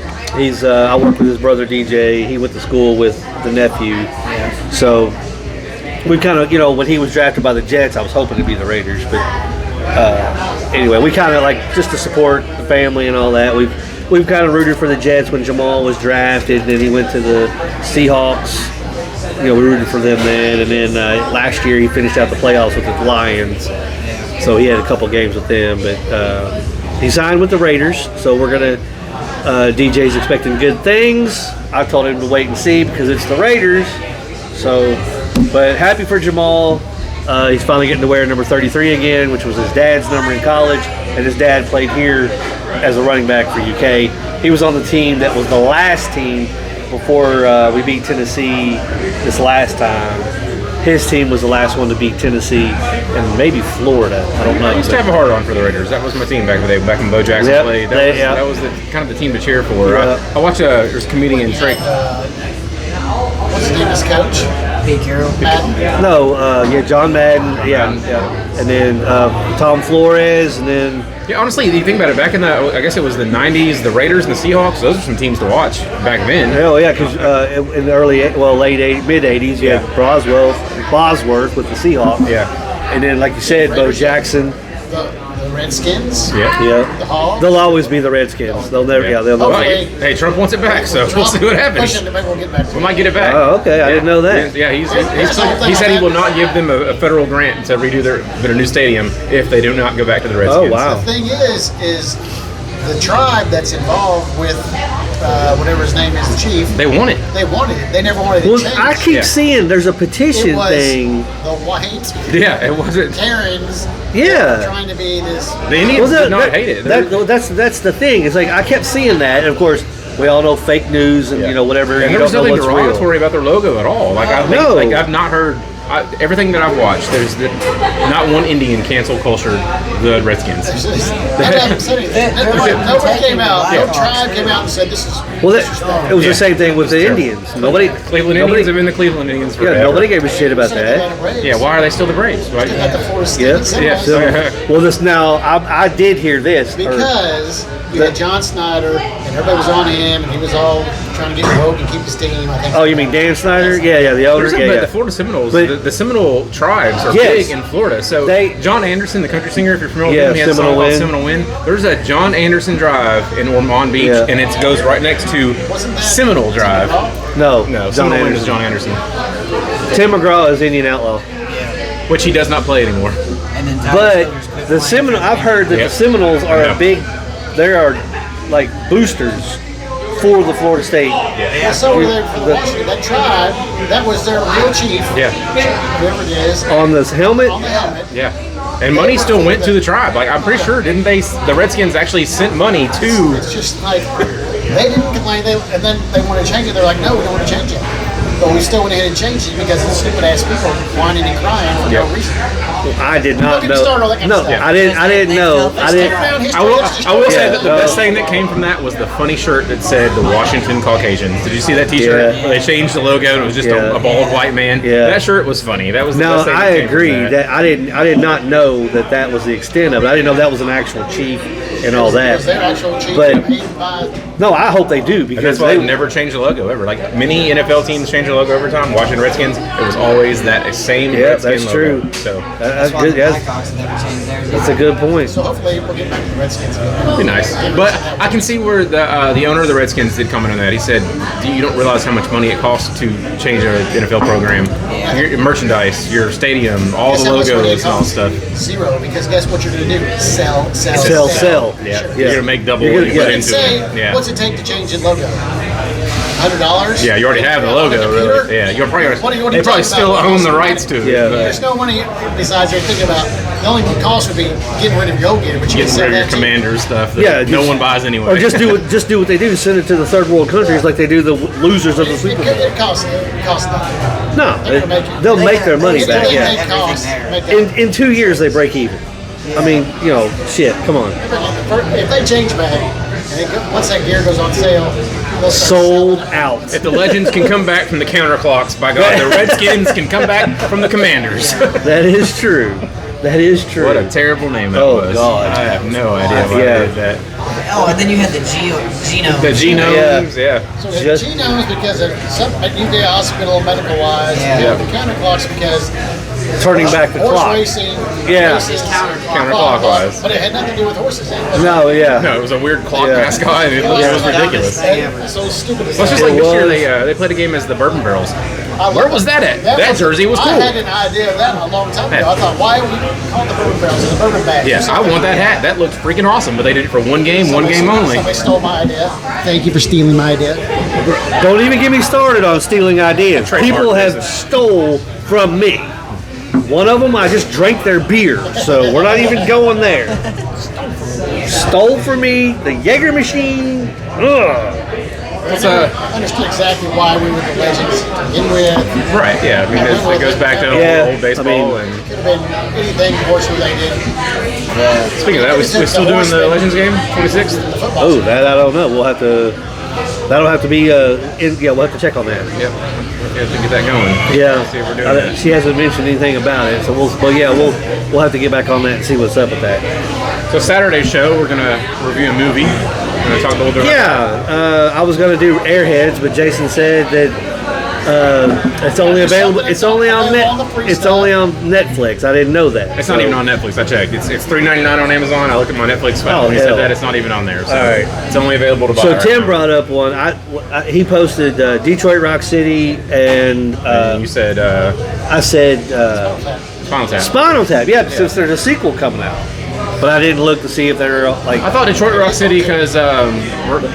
I work with his brother DJ. He went to school with the nephew. So we kind of, when he was drafted by the Jets, I was hoping to be the Raiders. But anyway, we kind of like just to support the family and all that. We've kind of rooted for the Jets when Jamal was drafted. Then he went to the Seahawks. We rooted for them then. And then last year he finished out the playoffs with the Lions. So he had a couple games with them, but. He signed with the Raiders, so we're gonna. DJ's expecting good things. I told him to wait and see because it's the Raiders. So, but happy for Jamal. He's finally getting to wear number 33 again, which was his dad's number in college, and his dad played here as a running back for UK. He was on the team that was the last team before we beat Tennessee this last time. His team was the last one to beat Tennessee and maybe Florida. I don't know. I used to have a hard on for the Raiders. That was my team back in the day, back when Bo Jackson played. That was kind of the team to cheer for. Yeah. I watched there's a comedian Trey. What's his name? His coach? Pete Carroll. Madden. No, John Madden, and then Tom Flores, and then Yeah, honestly, you think about it, back in I guess it was the 90s, the Raiders and the Seahawks, those are some teams to watch back then. hell yeah, because in the mid 80s, you had Bosworth with the Seahawks. Yeah. And then, like you said, Bo Jackson. The Redskins. Yeah. The Hogs. They'll always be the Redskins. They'll never. Yeah, they'll never. Well, hey, Trump wants it back, so we'll see what happens. Maybe we'll get back to We might get it back. Oh, okay. I didn't know that. Yeah, he said he will not give them a federal grant to redo their new stadium if they do not go back to the Redskins. Oh, wow. The thing is the tribe that's involved with whatever his name is, the chief. They want it. They wanted it. They never wanted it Well, changed. I keep seeing there's a petition it was thing. the white Yeah, it wasn't. Karens. Yeah. Trying to be this. The Indians did not hate it. That's the thing. It's like I kept seeing that, and of course we all know fake news and whatever. And you there was don't know nothing what's real. derogatory about their logo at all. Like I've not heard everything that I've watched. There's not one Indian cancel culture the Redskins. Nobody came out. No tribe came out and said this is. Well, it was the same thing with the Indians. Cleveland Indians have been the Cleveland Indians forever. Yeah, nobody gave a shit about that. Yeah, why are they still the Braves? Right? At the Forest Yeah. Well, this now I did hear this because you had John Snyder and everybody was on him and he was all trying to get woke and keep his team. I think. Oh, you mean Dan Snyder? Yeah, the owner. But the Florida Seminoles, But- the Seminole tribes are Yes. big in Florida. So John Anderson, the country singer, if you're familiar with him, he has a song called Seminole Wind. There's a John Anderson Drive in Ormond Beach, and it goes right next to Seminole Drive. No, Seminole Wind is John Anderson, Tim McGraw is Indian Outlaw. which he does not play anymore. And then But the Seminole, I've heard that the Seminoles are a big. They are like boosters for the Florida State. Yeah, so were they for the Washington. That tribe, that was their real chief. Yeah. Whoever it is. On this helmet. On the helmet. Yeah. And money still went to the tribe. Like, I'm pretty sure, didn't they? The Redskins actually sent money to. It's just like they didn't complain, and then they wanted to change it. They're like, no, we don't want to change it. But we still went ahead and changed it because the stupid ass people whining and crying for no reason. I did not Don't get me know. started on that kind of No, stuff. I didn't know. I didn't. I will say that the best thing that came from that was the funny shirt that said the Washington Caucasians. Did you see that T-shirt? Yeah. Where they changed the logo and it was just a bald white man. Yeah. That shirt was funny. That was the No, best thing I that came from agree that. that I did not know that was the extent of it. I didn't know that was an actual chief and all that. Was their actual chief But paid by no, I hope they do And because that's why they they never changed the logo ever. Like many NFL teams change their logo every time. Washington Redskins, it was always that same Redskin that's logo. true. So That's why good. the That's, Blackhawks never changed theirs. that's a good point. So hopefully we'll get back to the Redskins again. it'd be nice. But I can see where the owner of the Redskins did comment on that. He said, "You don't realize how much money it costs to change an NFL program. Your merchandise, your stadium, all Guess the how much money it logos and all costs? stuff. Zero, because guess what you're going to do? Sell. Sell. Yeah, Sure. you're gonna make double You're what gonna- you put yeah. into Say, it. Yeah, what's it take to change the logo? $100. Yeah, you already have the logo, really. Yeah, you're probably What are you they probably talking still about? own the rights to it. Yeah. but There's no money besides they're thinking about. The only cost would be getting rid of your old gear, but you can Getting sell rid of your that cheap. Commander stuff that Yeah, no just- one buys anyway. Or just do what they do, send it to the third world countries like they do the losers of the Super Bowl. It costs nothing. No, They're gonna make it. they'll make their money It back. really Yeah. make costs. Make In 2 years they break even. I mean, shit. Come on. if they change back, and once that gear goes on sale, they'll start Sold selling it. out. If the Legends can come back from the counterclocks, by God, the Redskins can come back from the Commanders. That is true. That is true. What a terrible name that Oh, was. God. I have no idea why Yeah. they did that. Oh, and then you had the genome. The genomes, yeah. So the Just- genomes because of some at UK hospital medical wise, Yeah. the counterclocks because Turning back the horse clock. racing. Yeah. races, Counterclockwise. but it had nothing to do with horses. No, yeah. No, it was a weird clock Yeah. mascot, and it was ridiculous. It's so stupid. Well, it's just like It this year was. they played a game as the Bourbon Barrels. I Where love was it. that at? That jersey was cool. I had an idea of that a long time ago. I thought, why are we calling the bourbon barrels and the bourbon bags? Yeah, I want that hat. That looked freaking awesome, but they did it for one game only. Somebody stole my idea. Thank you for stealing my idea. Don't even get me started on stealing ideas. Trademark People have business. stole from me. One of them, I just drank their beer, so we're not even going there. Stole from me the Jaeger machine. Ugh. It's I understood exactly why we were the legends to begin with. right, yeah. I mean, it goes back to Yeah, old baseball. I mean- and Could have been anything horse related. speaking of that, we still doing the Legends game, 26th. Oh, that I don't know. We'll have to. That'll have to be. Yeah, we'll have to check on that. Yep, we have to get that going. Yeah, See if we're doing that. she hasn't mentioned anything about it, so we'll have to get back on that and see what's up with that. So Saturday's show, we're gonna review a movie. We're gonna talk a little bit. Yeah, I was gonna do Airheads, but Jason said that it's only available. It's only on It's only on Netflix. I didn't know that. It's not even on Netflix. I checked. It's $3.99 on Amazon. I looked at my Netflix file when he hell. said that it's not even on there. So All right. it's only available to buy. So right Tim now. brought up one. He posted Detroit Rock City, and And you said I said Spinal Tap. Spinal Tap. Yeah, since there's a sequel coming out, but I didn't look to see if they're like. I thought Detroit Rock City because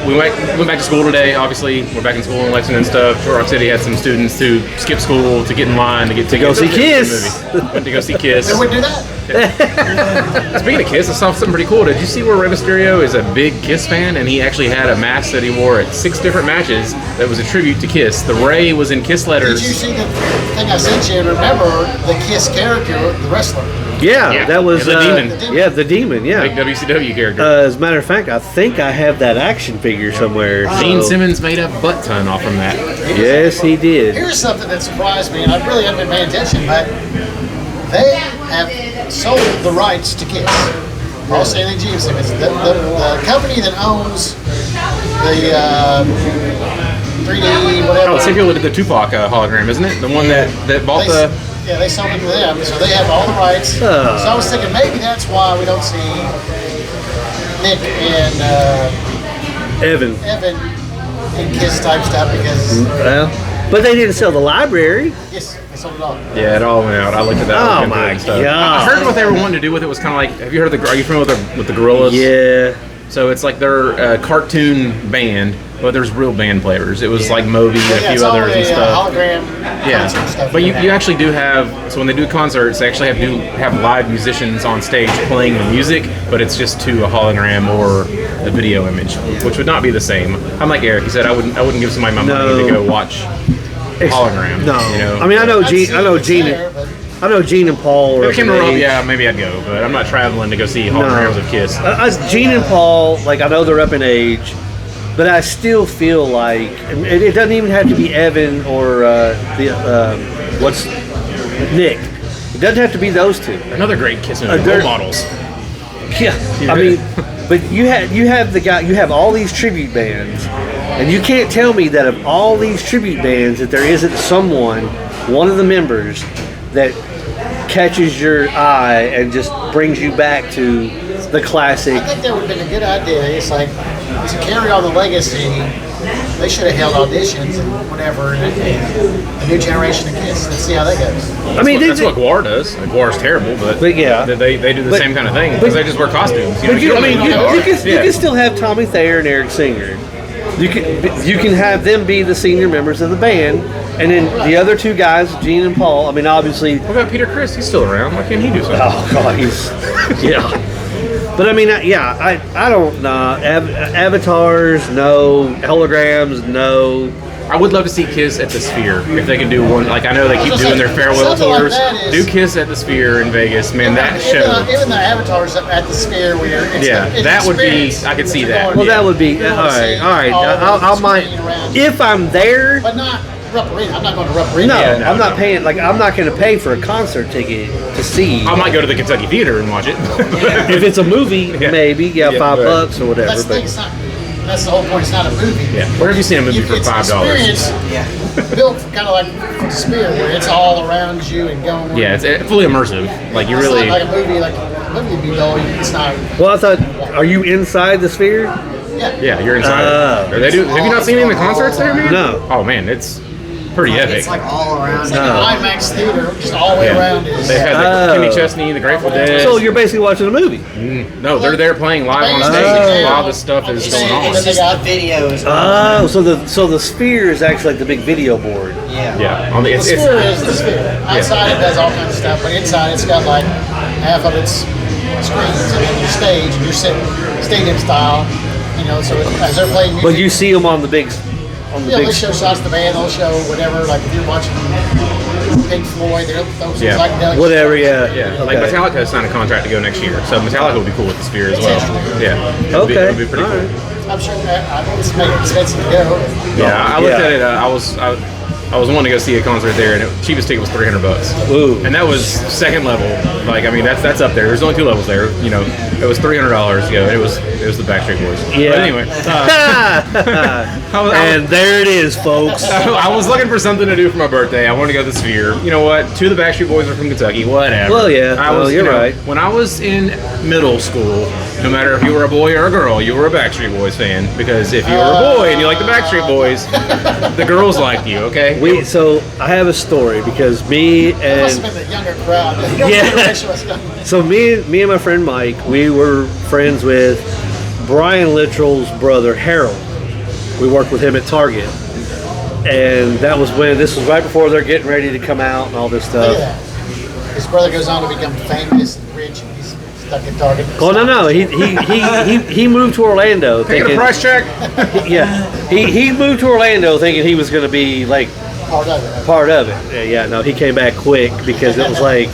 we went back to school today. Obviously, we're back in school in Lexington and stuff. Detroit Rock City had some students to skip school to get in line to get go tickets see the Kiss. movie. Went to go see Kiss. They wouldn't do that. Speaking of Kiss, I saw something pretty cool. Did you see where Rey Mysterio is a big Kiss fan, and he actually had a mask that he wore at 6 different matches that was a tribute to Kiss. The Ray was in Kiss letters. Did you see the thing I sent you? Remember the Kiss character, the wrestler? Yeah, that was the Demon. Yeah, the Demon. Yeah. Big WCW character. As a matter of fact, I think I have that action figure somewhere. Gene so- Simmons made a butt ton off from that. Yes, he did. Here's something that surprised me, and I really haven't been paying attention, but they have sold the rights to Kiss. All Stanley Gene Simmons, the company that owns the 3D whatever. Oh, same people that did the Tupac hologram, isn't it? The one that bought the. Yeah, they sold it to them, so they have all the rights. So I was thinking maybe that's why we don't see Nick and Evan. Evan in Kiss type stuff because Well, but they didn't sell the library. yes, they sold it all. Yeah, it all went out. I looked at that. Oh looked into it my and stuff. God. I heard what they were wanting to do with it was kind of like. Have you heard of the? Are you familiar with the Gorillas? Yeah. So it's like they're a cartoon band, but there's real band players. It was like Moby and Yeah, a it's few all others and stuff. hologram concert Yeah, stuff. but you actually do have, so when they do concerts, they actually have live musicians on stage playing the music, but it's just to a hologram or a video image, which would not be the same. I'm like Eric, he said I wouldn't give somebody my money to go watch hologram. No. You know? I mean, I know I'd Gene. see I know if it's Gene. there, but I know Gene and Paul. If Are it came of around, age. yeah, maybe I'd go, but I'm not traveling to go see holograms of Kiss. Gene and Paul, like I know they're up in age, but I still feel like it doesn't even have to be Evan or what's Nick. It doesn't have to be those two. Another great Kiss movie, they're- Role Models. Yeah, I mean, but you have all these tribute bands, and you can't tell me that of all these tribute bands that there isn't someone, one of the members, that catches your eye and just brings you back to the classic. I think that would have been a good idea. It's like to carry on the legacy. They should have held auditions and whatever, and a new generation of Kiss. Let's see how that goes. I mean, That's what Guar does. Guar's terrible, but yeah. they do the But- same kind of thing but- because they just wear costumes. But you don't can know who they are. still have Tommy Thayer and Eric Singer. You can have them be the senior members of the band, and then the other two guys, Gene and Paul. I mean, obviously. What about Peter Criss? He's still around. Why can't he do something? Oh God, he's yeah. But I mean, I don't know. Avatars, no. Holograms, no. I would love to see Kiss at the Sphere if they can do one. Like I know they keep doing their farewell tours. Like do Kiss at the Sphere in Vegas, man. That show. Even the avatars at the Sphere, where it's that would be. I could see that. Well, that would be all right. I'll might if I'm there. But not Rupp Arena. I'm not going to Rupp Arena. No, Yeah, I'm not paying. Like I'm not going to pay for a concert ticket to see. I might go to the Kentucky Theater and watch it. If it's a movie, maybe $5 or whatever. That's the thing. It's not. That's the whole point. It's not a movie. Yeah. Where have you seen a movie for $5? Yeah. Built kind of like the Sphere, where it's all around you and going on. Yeah, it's fully immersive. Like you It's really. not like a movie. Like a movie would be dull. It's not. Well, I thought, are you inside the Sphere? Yeah, you're inside. Oh. Have you not seen any of the concerts there, man? No. Oh man, it's pretty epic. It's like all around. It's like an IMAX theater, just all the way around. They had the Kenny Chesney, the Grateful Dead. So you're basically watching a movie. No, they're there playing live on stage while the stuff is going on. It's just the videos. Oh, so the Sphere is actually like the big video board. Yeah. Yeah, The Sphere is the Sphere. Outside it does all kinds of stuff, but inside it's got like half of its screens and then your stage, and you're sitting stadium style. You know, so as they're playing music. But you see them on the big. They'll show shots of the band, they'll show whatever, like if you're watching Pink Floyd, they'll throw some psychedelic whatever, stuff. Yeah, Okay. like Metallica signed a contract to go next year, so Metallica would be cool with the Sphere as well. Yeah, it would be pretty cool. I'm sure it's made it expensive to go. Yeah, I looked at it. I was wanting to go see a concert there, and the cheapest ticket was $300. Ooh. And that was second level. Like, I mean, that's up there. There's only 2 levels there. You know, it was $300 to go. And it was the Backstreet Boys. Yeah. But anyway, And there it is, folks. I was looking for something to do for my birthday. I wanted to go to the Sphere. You know what? 2 of the Backstreet Boys are from Kentucky. Whatever. Well, yeah. You're right. When I was in middle school, no matter if you were a boy or a girl, you were a Backstreet Boys fan. Because if you were a boy and you liked the Backstreet Boys, the girls liked you. Okay. So I have a story because me It must and have been the younger crowd. The younger generation was young. so me and my friend Mike, we were friends with Brian Littrell's brother Harold. We worked with him at Target, and this was right before they're getting ready to come out and all this Look stuff. at that. His brother goes on to become famous and rich, and he's stuck at Target. Oh no, he moved to Orlando Taking a thinking, price check. yeah, he moved to Orlando thinking he was going to be like Part of it. Yeah, no, he came back quick because it was like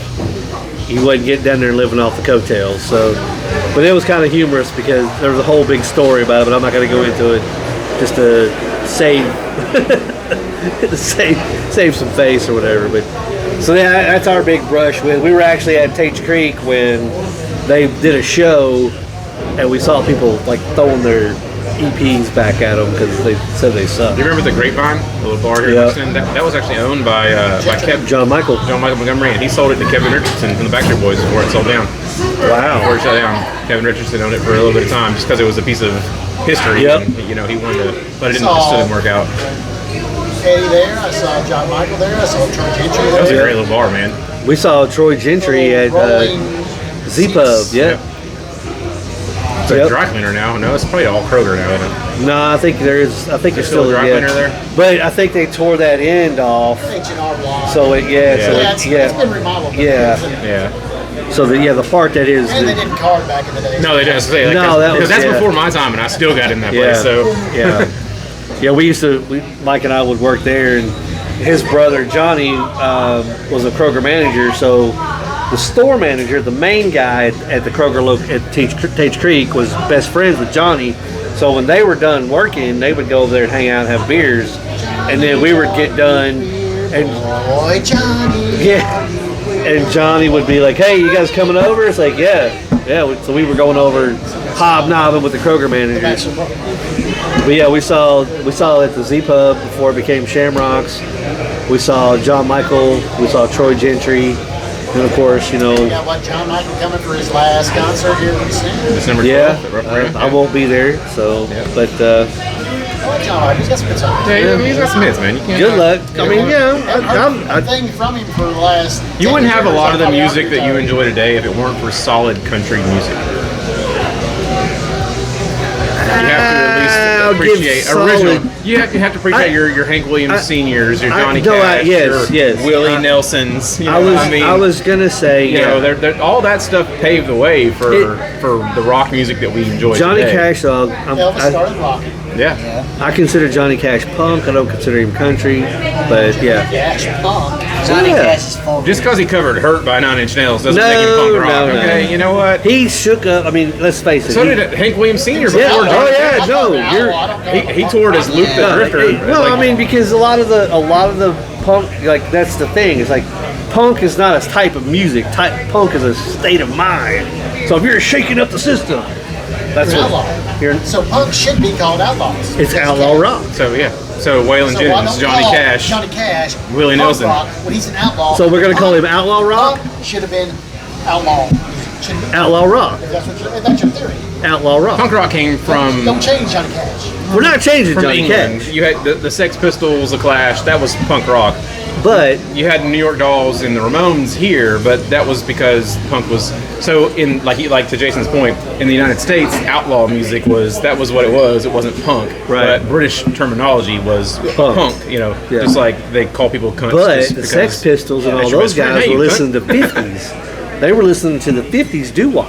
he wasn't getting down there and living off the coattails. So, but it was kind of humorous because there was a whole big story about it. But I'm not going to go into it just to save save some face or whatever. But so yeah, that's our big brush with. We were actually at Tage Creek when they did a show, and we saw people like throwing their EPs back at them because they said they sucked. Do you remember the Grapevine, the little bar here in Houston? That was actually owned by John Michael Montgomery, and he sold it to Kevin Richardson from the Backstreet Boys before it sold down. Wow. Before it shut down, Kevin Richardson owned it for a little bit of time just because it was a piece of history. Yep. And, you know, he wanted to, but it didn't work out. Eddie there, I saw John Michael there, I saw Troy Gentry there. That was a great little bar, man. We saw Troy Gentry at Z-Pub, yeah. It's a dry cleaner now. No, it's probably all Kroger now, isn't it? No, I think it's still a dry cleaner there. But I think they tore that end off. H&R Block. So it, It's been remodeled. Yeah. So the part that is. And they didn't card back in the day. No, they didn't say like, No, that was because that's before my time, and I still got in that place. So yeah, Mike and I would work there, and his brother Johnny was a Kroger manager, so. The store manager, the main guy at the Kroger at Tage Creek, was best friends with Johnny. So when they were done working, they would go over there and hang out and have beers. And then we would get done. And Boy, Johnny. yeah. And Johnny would be like, hey, you guys coming over? It's like, yeah. So we were going over hobnobbing with the Kroger managers. But yeah, we saw at the Z-Pub before it became Shamrocks. We saw John Michael. We saw Troy Gentry. And of course, We got John Michael coming for his last concert here in December. December 12th. I won't be there, so, but I like John Michael, he's got some good songs. Yeah, he's got some hits, man. You can't good luck. I mean, I've heard thing from him for the last. You wouldn't have a lot of the probably music that you retired. enjoy today if it weren't for solid country music. You have to at least I'll give appreciate solid. original. You have to appreciate your Hank Williams seniors, your Johnny Cash, yes, your yes. Willie Nelsons. You know, I was gonna say, you know, all that stuff paved the way for the rock music that we enjoy Johnny today. Cash. Elvis started rocking. Yeah. I consider Johnny Cash punk. I don't consider him country, but yeah. Cash punk. Johnny Yeah. Cash is folk. Just because he covered "Hurt" by Nine Inch Nails doesn't No, make him punk rock. no, no. Okay, you know what? He shook up. I mean, let's face it. So did Hank Williams Sr. before Yeah. Johnny Oh Cash. yeah. No. He toured as Luke the Drifter. Well, I mean, because a lot of the punk, like that's the thing. It's like punk is not a type of music. Punk is a state of mind. So if you're shaking up the system, that's You're an what outlaw. you're. So punk should be called outlaws. It's outlaw rock. So yeah. So Waylon So why Jennings, don't Johnny call Cash. Johnny Cash, Willie punk Nelson. rock when he's an outlaw. So we're gonna call him outlaw rock. Punk should have been outlaw. Should have been, Outlaw rock. if that's your theory. Outlaw rock. Punk rock came from Don't change Johnny Cash. We're not changing Johnny England. Cash, You had the Sex Pistols, the Clash. That was punk rock. but You had New York Dolls and the Ramones here, but that was because punk was so in like to Jason's point, in the United States, outlaw music was what it was. It wasn't punk. Right. But British terminology was Punk. punk. You know, Yeah. just like they call people cunts. But just the because Sex Pistols and that's all your those best friend. guys Hey, were you listening to 50s. They were listening to the 50s doo-wop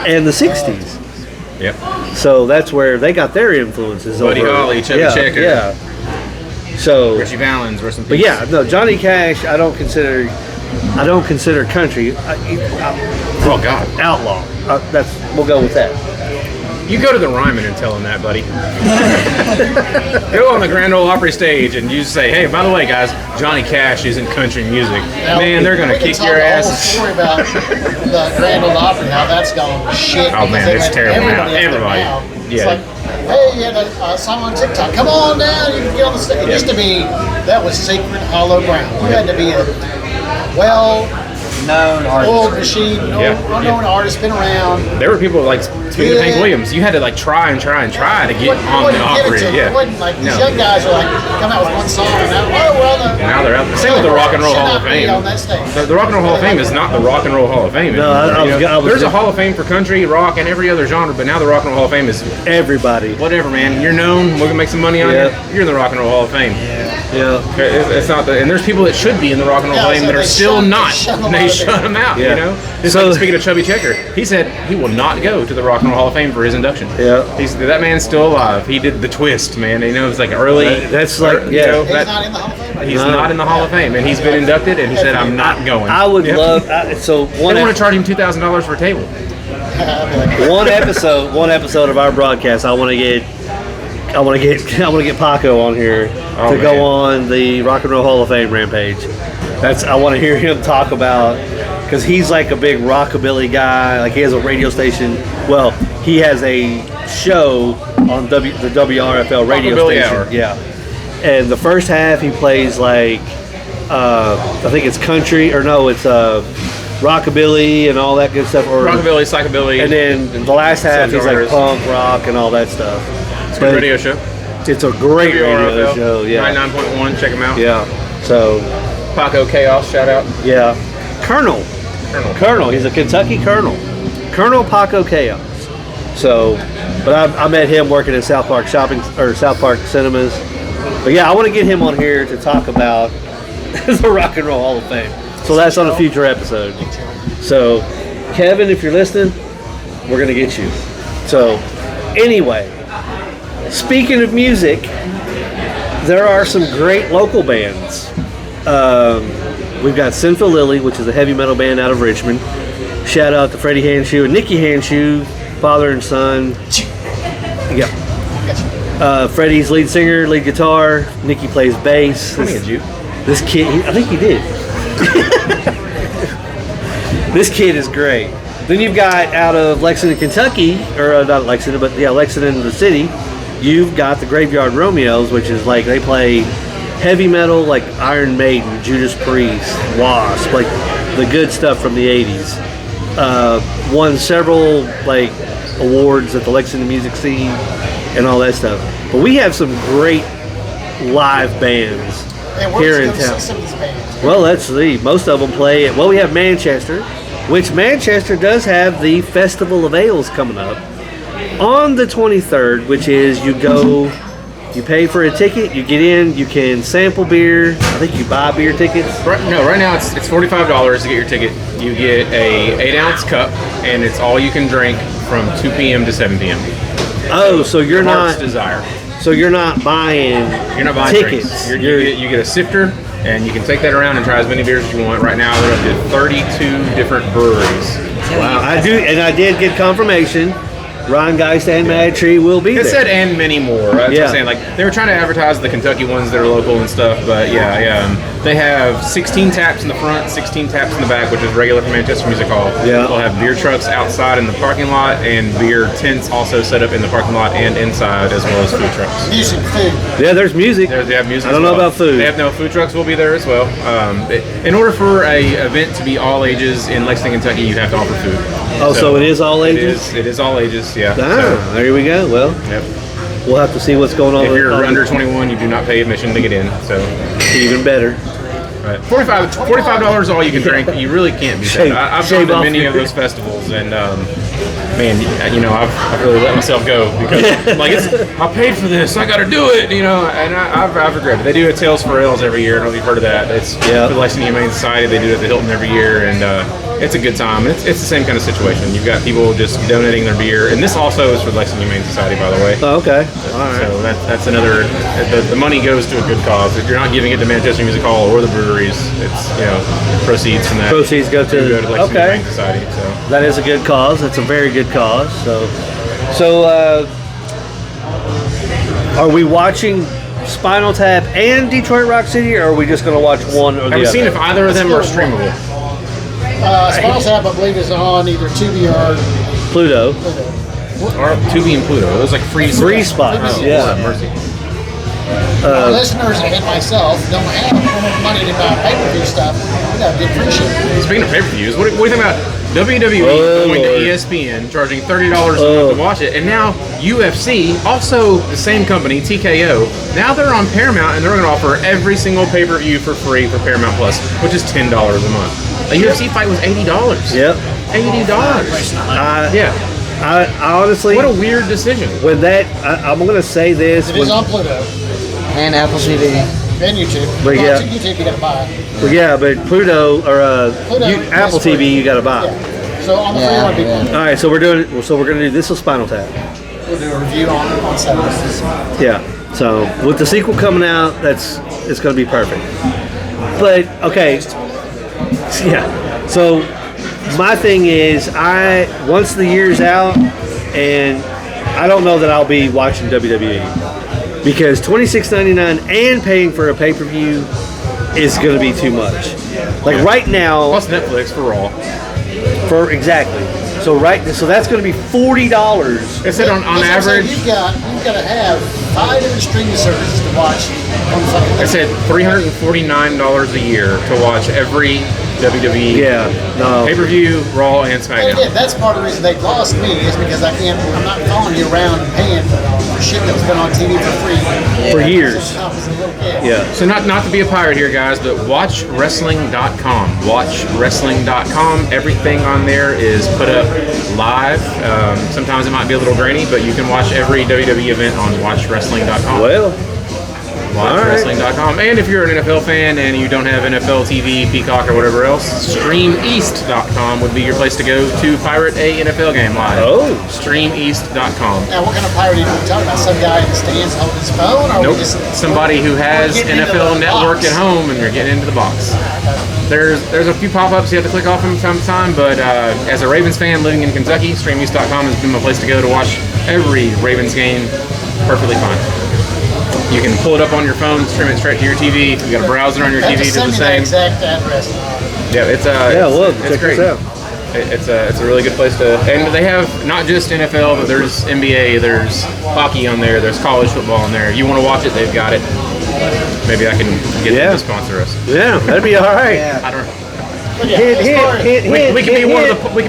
and the 60s. Yep. So that's where they got their influences. Buddy over. Holly, Chubby yeah, Checker. Yeah. So, Richie Valens, rest in but peace. yeah, no, Johnny Cash. I don't consider country. Oh God. Outlaw. We'll go with that. You go to the Ryman and tell him that, buddy. Go on the Grand Ole Opry stage and you say, "Hey, by the way, guys, Johnny Cash isn't country music." Now, Man, they're gonna we can kick tell your the whole ass. story about the Grand Ole Opry, how that's gone to shit. Oh, man, because they it's let terrible now. everybody up there Everybody. now. Yeah. It's like, hey, you had a song on TikTok. Come on down, you can get on the stage. It used to be, that was sacred hollow ground. You had to be a Known well-oiled artist. machine, well-known artist, been around. There were people like speaking of Hank Williams. You had to like try to get on the Opry. It Yeah. wasn't like these No. young guys are like come out with one song and now, Now they're out. Same with the Rock and Roll should Hall not of be Fame. on that stage. The Rock and Roll Hall of Fame is not the Rock and Roll Hall of Fame. No, anymore, I was There's a just- Hall of Fame for country, rock, and every other genre, but now the Rock and Roll Hall of Fame is Everybody. whatever, man. You're known. We're gonna make some money on Yeah. you. You're in the Rock and Roll Hall of Fame. Yeah. It's not and there's people that should be in the Rock and Roll Yeah, Hall of Fame so that are they still shut- not. they shut them They out of shut there. them out. Yeah. You know. Just So- like speaking of Chubby Checker, he said he will not go to the Rock and Roll Hall of Fame for his induction. Yeah. That man's still alive. He did the twist, man. You know, it's like early. That's like- you yeah. know, He's that- not in the Hall of Fame. He's No. not in the Hall of Fame, and he's been inducted, and he said, "I'm not going." I would Yep. love. So They want to charge him $2,000 for a table. one episode of our broadcast. I want to get Paco on here Oh, to go man. on the Rock and Roll Hall of Fame rampage. I want to hear him talk about, because he's like a big rockabilly guy. Like he has a radio station. Well, he has a show on the WRFL radio Rockabilly station. Hour. Yeah, and the first half he plays like I think it's country or no, it's rockabilly and all that good stuff. Or Rockabilly, psychobilly, and then the last half he's like genres. punk rock and all that stuff. it's a good radio show. It's a great radio show. Yeah, 99.1, check him out. yeah. So Paco Chaos, shout out. yeah, Colonel. He's a Kentucky Colonel. Colonel Paco Chaos. So, but I met him working at South Park South Park Cinemas. But yeah, I want to get him on here to talk about the Rock and Roll Hall of Fame. So that's on a future episode. So, Kevin, if you're listening, we're gonna get you. So, anyway, speaking of music, there are some great local bands. We've got Sinful Lily, which is a heavy metal band out of Richmond. Shout out to Freddie Handshoe and Nikki Handshoe, father and son. Yeah. Freddie's lead singer, lead guitar. Nikki plays bass. This kid, I think he did. This kid is great. Then you've got out of Lexington, Kentucky, or not Lexington, but yeah, Lexington, the city. You've got the Graveyard Romeos, which is like they play heavy metal like Iron Maiden, Judas Priest, Wasp, like the good stuff from the 80s. Won several like awards at the Lexington music scene and all that stuff. But we have some great live bands And here we're in just going town. to see some of these bands. Well, let's see. Most of them play at, well, we have Manchester, which Manchester does have the Festival of Ales coming up. on the 23rd, which is you go, you pay for a ticket, you get in, you can sample beer. I think you buy beer tickets. Right now it's $45 to get your ticket. You get a 8-ounce cup, and it's all you can drink from 2 p.m. to 7 p.m. Oh, so you're Heart's not desire. So you're not buying. You're not buying tickets. drinks. You get a sifter, and you can take that around and try as many beers as you want. Right now, they're up to 32 different breweries. Wow, I did get confirmation. Ryan Geist and Mad Tree will be there. It said and many more. That's what I'm saying. Like, they were trying to advertise the Kentucky ones that are local and stuff, but they have 16 taps in the front, 16 taps in the back, which is regular for Manchester Music Hall. Yeah. They'll have beer trucks outside in the parking lot, and beer tents also set up in the parking lot and inside, as well as food trucks. Music, food. Yeah, there's music. They have music. I don't know about food. They have food trucks will be there as well. In order for a event to be all ages in Lexington, Kentucky, you have to offer food. Oh, so it is all ages? It is all ages, yeah. Ah, there we go. Well, yep. We'll have to see what's going on. If you're under 21, you do not pay admission to get in. So even better. Right. $45 all you can drink. You really can't beat that. I've gone to many of those festivals, and man, I've really let myself go because like I paid for this, I got to do it, and I've regretted it. They do a Tales for Ales every year. I don't know if you've heard of that. It's for the Lexington Humane Society. They do it at the Hilton every year, and it's a good time. It's the same kind of situation. You've got people just donating their beer, and this also is for the Lexington Humane Society, by the way. Oh, okay. All right. So that's another. The money goes to a good cause. If you're not giving it to Manchester Music Hall or the breweries, it's proceeds from that. Proceeds go to the Lexington Humane Society. So that is a good cause. That's a very good cause. So are we watching Spinal Tap and Detroit Rock City, or are we just going to watch one or the other? Have you seen if either of them are streamable? Spinal Tap, I believe, is on either Tubi or Pluto. Or Tubi and Pluto. Those like free spots. Oh, yeah. Mercy. Listeners and myself don't have money to buy pay-per-view stuff. We got good free shit. Speaking of pay-per-views, what do you think about WWE going to ESPN, charging $30 a month to watch it, and now UFC, also the same company, TKO, now they're on Paramount, and they're going to offer every single pay-per-view for free for Paramount Plus, which is $10 a month. A UFC fight was $80. Yep. $80. I honestly, what a weird decision. When I'm going to say this. It is on Pluto. And Apple TV. And YouTube. But YouTube you gotta buy. But yeah, but Pluto or Apple TV you gotta buy. Yeah. So on the free one, people. All right, so we're gonna do this with Spinal Tap. We'll do a review on Saturday. Yeah. So with the sequel coming out, it's gonna be perfect. But okay. Yeah. So my thing is, once the year's out, and I don't know that I'll be watching WWE. Because $26.99 and paying for a pay-per-view is going to be too much. Like right now, plus Netflix for Raw. Exactly. So that's going to be $40. It said on average. You've got to have 5 different streaming services to watch. It said $349 a year to watch every WWE pay-per-view, Raw, and SmackDown. Again, that's part of the reason they lost me is because I'm not following you around and paying for shit that's been on TV for free for years. Yeah. So not to be a pirate here, guys, but watchwrestling.com. Watchwrestling.com. Everything on there is put up live. Sometimes it might be a little grainy, but you can watch every WWE event on watchwrestling.com. Well. WireBrewingAsheville.com. And if you're an NFL fan and you don't have NFL TV, Peacock, or whatever else, StreamEast.com would be your place to go to pirate a NFL game live. Oh. StreamEast.com. Now, what kind of pirating are we talking about? Some guy in the stands holding his phone? Or nope. Somebody who has NFL Network at home and you're getting into the box. There's a few pop-ups you have to click off from time to time, but as a Ravens fan living in Kentucky, StreamEast.com has been my place to go to watch every Ravens game perfectly fine. You can pull it up on your phone, stream it straight to your TV. You got a browser on your TV, do the same. Exact address. Yeah, it's check great. this out. It's a really good place to. And they have not just NFL, but there's NBA, there's hockey on there, there's college football on there. If you want to watch it, they've got it. Maybe I can get them to sponsor us. Yeah, that'd be all right. I don't. Hint. We could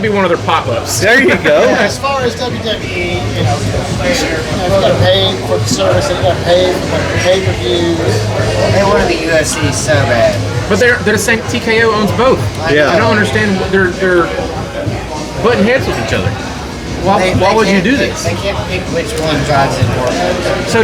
be one of their pop-ups. There you go. As far as WWE, you got to pay for the service, you got to pay for the pay-per-views. They wanted the UFC so bad. But they're the same. TKO owns both. Yeah. I don't understand. They're butting heads with each other. why would you do this? They can't pick which one drives it more. So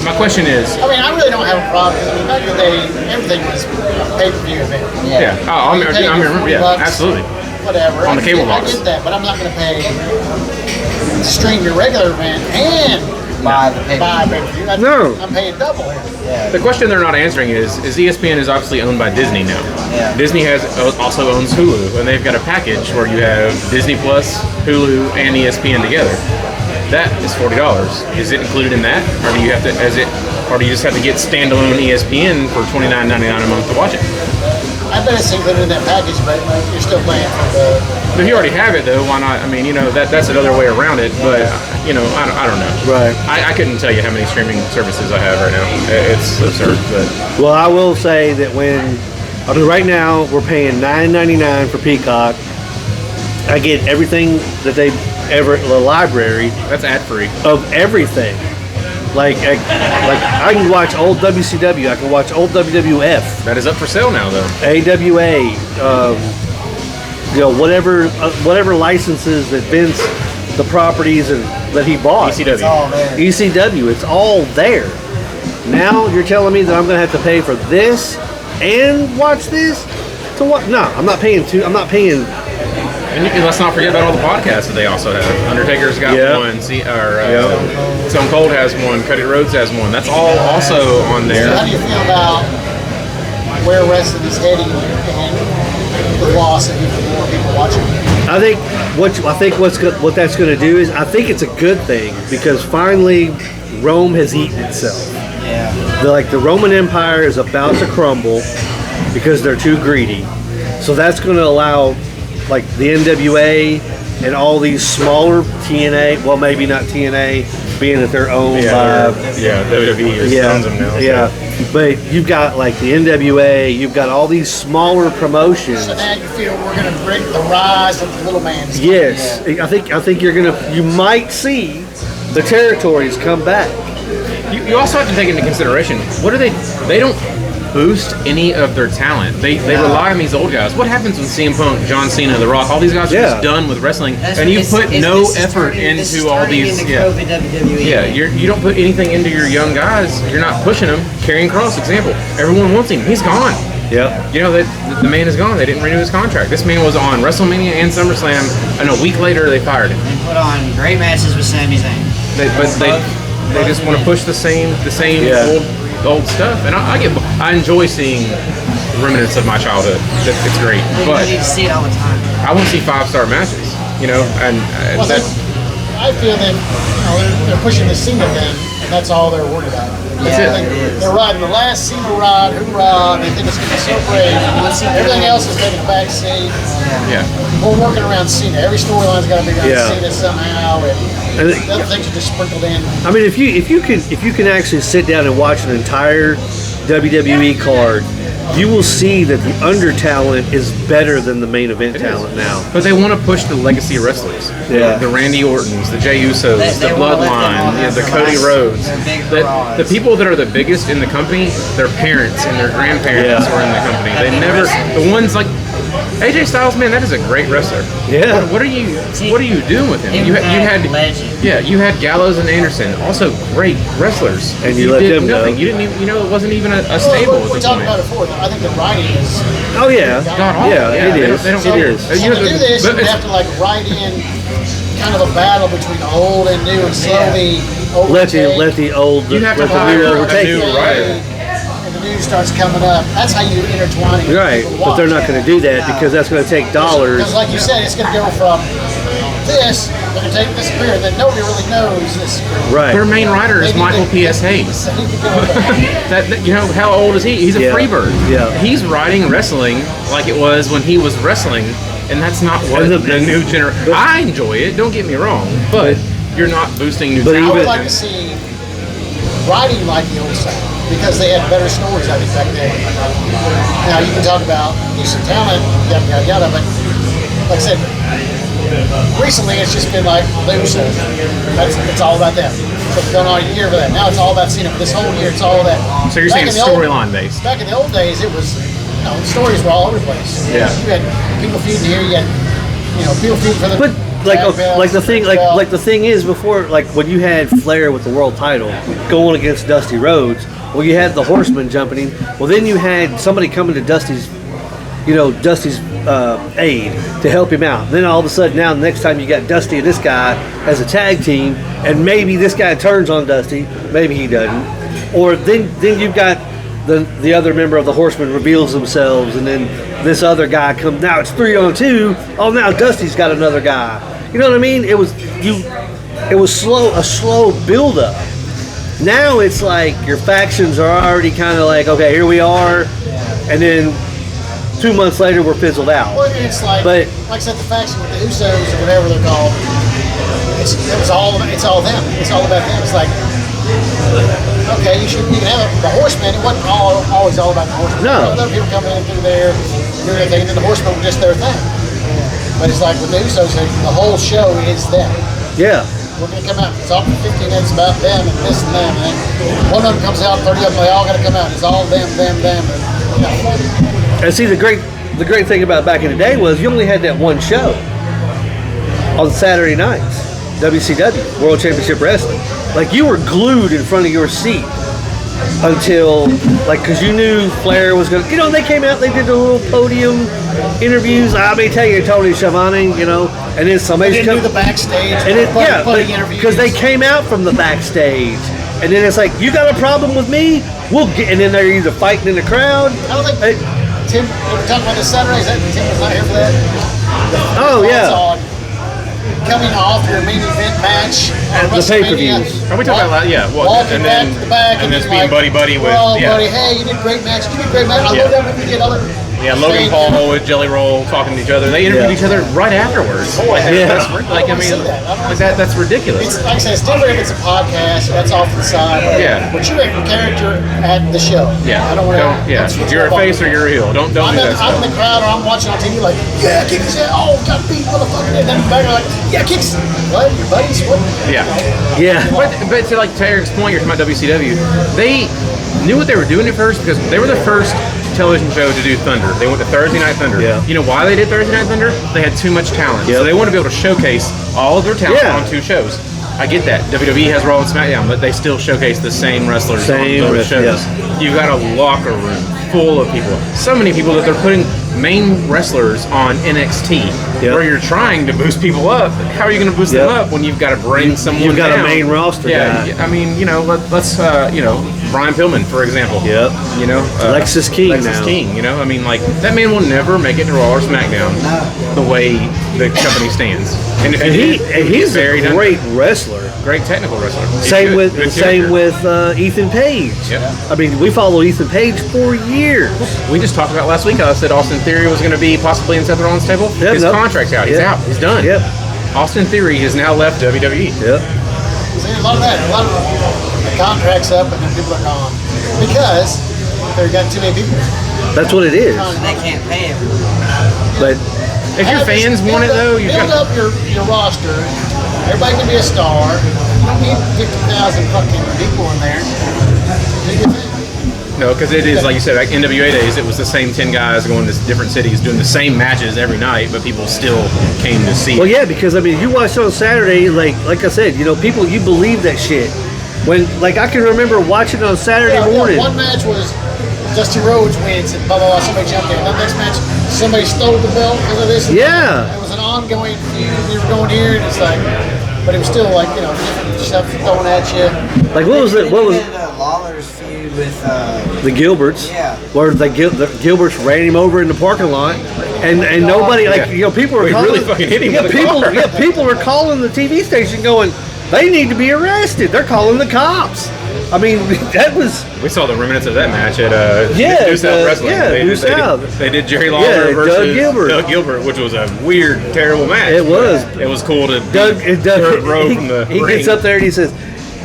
my question is. I mean, I really don't have a problem. I mean, back in the day, everything was a pay-per-view event. Yeah. Oh, I remember. Yeah, $40, absolutely. Whatever. On the cable box. I get that, but I'm not going to pay to stream your regular event and Buy the pay-per-view. No. I'm paying double here. Yeah. The question they're not answering is ESPN is obviously owned by Disney now. Yeah. Disney also owns Hulu, and they've got a package where you have Disney Plus, Hulu, and ESPN together. That is $40. Is it included in that, or do you have to? Or do you just have to get standalone ESPN for $29.99 a month to watch it? I bet it's included in that package, but you're still paying for the. If you already have it, though, why not? I mean, that's another way around it. But I don't know. Right. I couldn't tell you how many streaming services I have right now. It's absurd. But Well, I will say that right now we're paying $9.99 for Peacock. I get everything that the library that's ad free. of everything. Like I can watch old WCW. I can watch old WWF, That is up for sale now, though. AWA. Whatever licenses that Vince, the properties that he bought. ECW. It's all there. ECW, it's all there. Now you're telling me that I'm going to have to pay for this and watch this? To what? No, I'm not paying. And let's not forget about all the podcasts that they also have. Undertaker's got one. Stone Cold has one. Cody Rhodes has one. That's all also on there. So how do you feel about where wrestling is heading and the loss of even more people watching? I think what that's going to do is I think it's a good thing because finally Rome has eaten itself. Yeah. The Roman Empire is about to crumble because they're too greedy. So that's going to allow like the NWA and all these smaller TNA, well maybe not TNA, being that they're owned by WWE owns them now. Yeah, but you've got like the NWA, you've got all these smaller promotions. So now you feel we're going to break the rise of the little man. Yes, I think you might see the territories come back. You also have to take into consideration they don't boost any of their talent. They rely on these old guys. What happens when CM Punk, John Cena, The Rock, all these guys are just done with wrestling, and you put no effort into all these. You don't put anything into your young guys. You're not pushing them. Karrion Kross, example. Everyone wants him. He's gone. Yeah. The man is gone. They didn't renew his contract. This man was on WrestleMania and SummerSlam, and a week later they fired him. They put on great matches with Sami Zayn. They just want to push the same old stuff, and I enjoy seeing remnants of my childhood. It's great, but you need to see it all the time. I want to see 5-star matches, and I feel that they're pushing the Cena thing, and that's all they're worried about. That's it. They're riding the last Cena ride, hoorah! They think it's going to be so great. Everything else is taking a back seat. Yeah. We're working around Cena. Every storyline's got to be around Cena somehow, and the other things are just sprinkled in. I mean, if you can actually sit down and watch an entire WWE card, you will see that the under talent is better than the main event talent now. But they want to push the legacy wrestlers. Yeah. The Randy Ortons, the Jey Usos, They the wanna let them all Bloodline, have the their Cody nice- Rhodes. their big The hurrahs. people that are the biggest in the company, their parents and their grandparents were in the company. They never, the ones like AJ Styles, man, that is a great wrestler. Yeah. What are you doing with him? You had legend. Yeah, you had Gallows and Anderson, also great wrestlers, And you let did them go. nothing. You didn't even, it wasn't even a stable We at the talked about point. it before. I think the writing is. Oh yeah. God awful. Yeah, it is. They don't, It is. And to do this, you have to like write in kind of a battle between old and new and slowly overtake. Let the old You have to let the hire new a overtake new it. writer. And the news starts coming up. That's how you intertwine it. Right, but they're not going to do that because that's going to take dollars. Because like you said, it's going to go from this, they're going to take this career that nobody really knows this career. Right. Their main writer is Michael P.S. Hayes. How old is he? He's a Yeah. freebird. Yeah. He's writing wrestling like it was when he was wrestling, and that's not what And the new generation. I enjoy it. Don't get me wrong, but you're not boosting new But I talent. would like to see writing like the old style because they had better stories, I think, back then. Now, you can talk about use of talent, yada, yada, yada, but like I said, recently it's just been like Lusa. It's all about them. So it's going on a year for that. Now it's all about Cena. This whole year it's all that. So you're saying Back in the old- storyline based? Back in the old days, it was, the stories were all over the place. Yeah. You had people feuding here, you had, people feuding for the the thing is before, like when you had Flair with the world title going against Dusty Rhodes, well, you had the Horseman jumping in. Well, then you had somebody coming to Dusty's aid to help him out. Then all of a sudden, now the next time you got Dusty and this guy as a tag team, and maybe this guy turns on Dusty, maybe he doesn't, or then you've got the other member of the Horsemen reveals themselves, and then this other guy comes. Now it's 3-on-2. Oh, now Dusty's got another guy. You know what I mean? It was a slow build up. Now it's like your factions are already kind of like, okay, here we are, and then 2 months later we're fizzled out. Well, it's like I said, the faction with the Usos or whatever they're called, it's all them. It's all about them. It's like, okay, you can have the Horsemen. It wasn't always all about the Horsemen. No. Other people coming in through there, doing their thing, and then the Horsemen were just their thing. But it's like with the Usos, the whole show is them. Yeah. We're going to come out, it's all for 15 minutes about them and this and them. And then one of them comes out, 30 of them, they all got to come out. It's all them. And see, the great thing about back in the day was you only had that one show on Saturday nights, WCW, World Championship Wrestling. Like, you were glued in front of your seat until, like, because you knew Flair was going to, they came out, they did the little podium interviews. I may tell you, Tony Schiavone, and then somebody didn't do the backstage, because they came out from the backstage, and then it's like, you got a problem with me? We'll get, and then they're either fighting in the crowd. I don't think Tim, we were talking about this Saturday, Tim was not here for that. Oh, yeah. Coming off your main event match at the pay-per-views. Are we talking about that? Yeah. Walking back to the back and then being buddy with. Buddy, hey, you did a great match. You did a great match. I love that when you get other. Yeah, Logan Paul with Jelly Roll talking to each other. They interviewed each other right afterwards. That's ridiculous. It's, like I said, it's different if it's a podcast. That's off to the side. But you're a character at the show. Yeah. I don't want to. Yeah. You're a face or you're a heel. Don't do that. I'm in the crowd or I'm watching on TV like, yeah, kick his head. Oh, got beat, motherfucker. And then back like, yeah, kicks. What? Your buddies? What? Yeah. Yeah. But to Eric's point, you're talking about WCW. They knew what they were doing at first because they were the first television show to do Thunder. They went to Thursday Night Thunder. Yeah. You know why they did Thursday Night Thunder? They had too much talent. So they wanted to be able to showcase all of their talent on two shows. I get that. WWE has Raw and SmackDown, but they still showcase the same wrestlers on both shows. Yeah. You've got a locker room full of people. So many people that they're putting main wrestlers on NXT, where you're trying to boost people up. How are you going to boost them up when you've got to bring someone You've got down? a main roster guy. I mean, let's Brian Pillman, for example. Yep. Lexus King now. King, I mean, like, that man will never make it to Raw or SmackDown the way the company stands. And he's a great wrestler. Great technical wrestler. Same with Ethan Page. Yep. I mean, we followed Ethan Page for years. We just talked about last week. I said Austin Theory was going to be possibly in Seth Rollins' table. His contract's out. He's out. He's done. Yep. Austin Theory has now left WWE. Yep. See, a lot of that. A lot of the contracts up and then people are gone because they've got too many people. That's what it is. They can't pay everyone. But if your fans want it, though, you've build got up your roster. Everybody can be a star. You don't need 50,000 fucking people in there. Do your thing. No, because it is, like you said, like NWA days, it was the same 10 guys going to different cities doing the same matches every night, but people still came to see Well, it. yeah, because, I mean, you watched on Saturday, like I said, people, you believe that shit. When, like, I can remember watching on Saturday morning. One match was Dusty Rhodes wins and blah, blah, blah, somebody jumped in. The next match, somebody stole the belt because of this. Yeah. It was an ongoing feud. You were going here, and it's like, but it was still like, different stuff thrown at you. Like, what was it? What was Lawler's feud with the Gilberts? Yeah. Where the Gilberts ran him over in the parking lot, and nobody, people were calling. Really fucking hit him with a car. People were calling the TV station going, they need to be arrested. They're calling the cops. I mean, that was. We saw the remnants of that match at New South Wrestling. New South. They did Jerry Lawler versus Doug Gilbert, which was a weird, terrible match. It was. It was cool to Doug row from the he ring. gets up there and he says,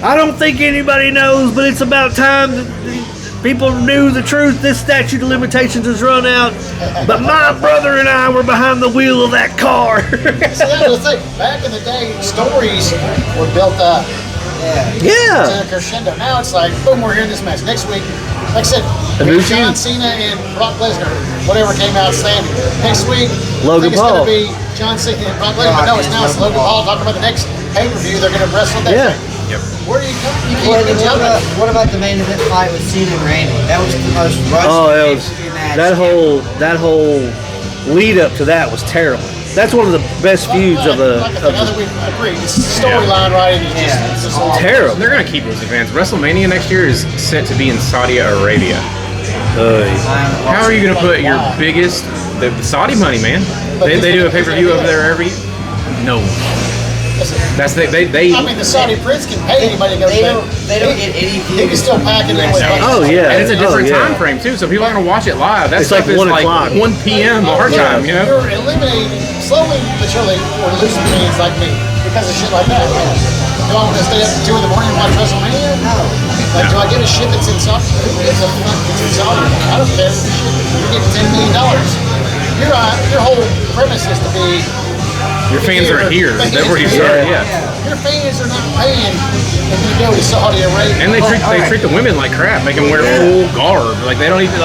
I don't think anybody knows, but it's about time that people knew the truth. This statute of limitations has run out. But my brother and I were behind the wheel of that car. See, that was the thing. Back in the day, stories were built up. Yeah. To a crescendo. Now it's like, boom, we're here in this match. Next week, like I said, John Cena and Brock Lesnar, whatever came out Sunday. Next week, Logan I think it's Paul. going to be John Cena and Brock Lesnar, but no, it's now it's Logan Paul talking about the next pay-per-view. They're going to wrestle that thing. Yep. Where do you come? You can't be jumping. What about the main event fight with Cena and Randy? That was the most rushed pay-per-view match. That whole lead up to that was terrible. That's one of the best feuds of the. We agree. It's storyline, right? And it's just awful. Terrible. They're going to keep those advanced. WrestleMania next year is set to be in Saudi Arabia. How are you going to put your biggest, the Saudi money, man? They do a pay-per-view over there every. No. That's they. I mean, the Saudi prince can pay anybody to go. They don't get any views. He can still pack it in with. Oh yeah, and it's a different time frame too, so people are gonna watch it live. That stuff is 1 like o'clock. 1 p.m. our time, you know. You're eliminating slowly but surely, or losing fans like me because of shit like that. Do I want to stay up to 2 in the morning and watch WrestleMania? No. Like, do I give a shit that's in Saudi? It's in Saudi. I don't care. You're getting $10 million. Your whole premise is to be. Your fans are here. That's where you start. Yeah. Your fans are not paying if you go to Saudi Arabia. And they treat the women like crap, make them wear full garb. Like they don't even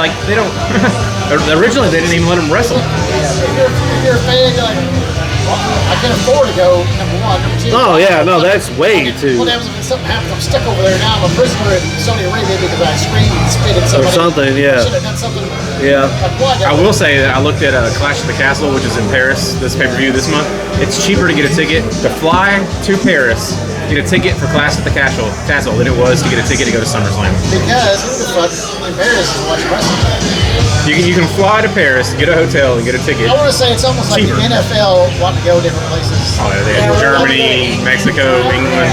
Originally, they didn't even let them wrestle. If you're a fan, you're like, well, I can afford to go. Number one, number two. Oh yeah, no, that's way too. What happens if something happens? I'm stuck over there now. I'm a prisoner in Saudi Arabia because I screamed and spit at somebody. Or something, yeah. I should have done something. Yeah. I will say that I looked at Clash at the Castle, which is in Paris, this pay-per-view this month. It's cheaper to get a ticket to fly to Paris, get a ticket for Clash at the Castle than it was to get a ticket to go to SummerSlam. Because who the fuck in Paris is watching wrestling? You can fly to Paris, get a hotel, and get a ticket. I want to say it's almost like Cheaper. the NFL wanting to go different places. Oh, they have Germany, Mexico, England.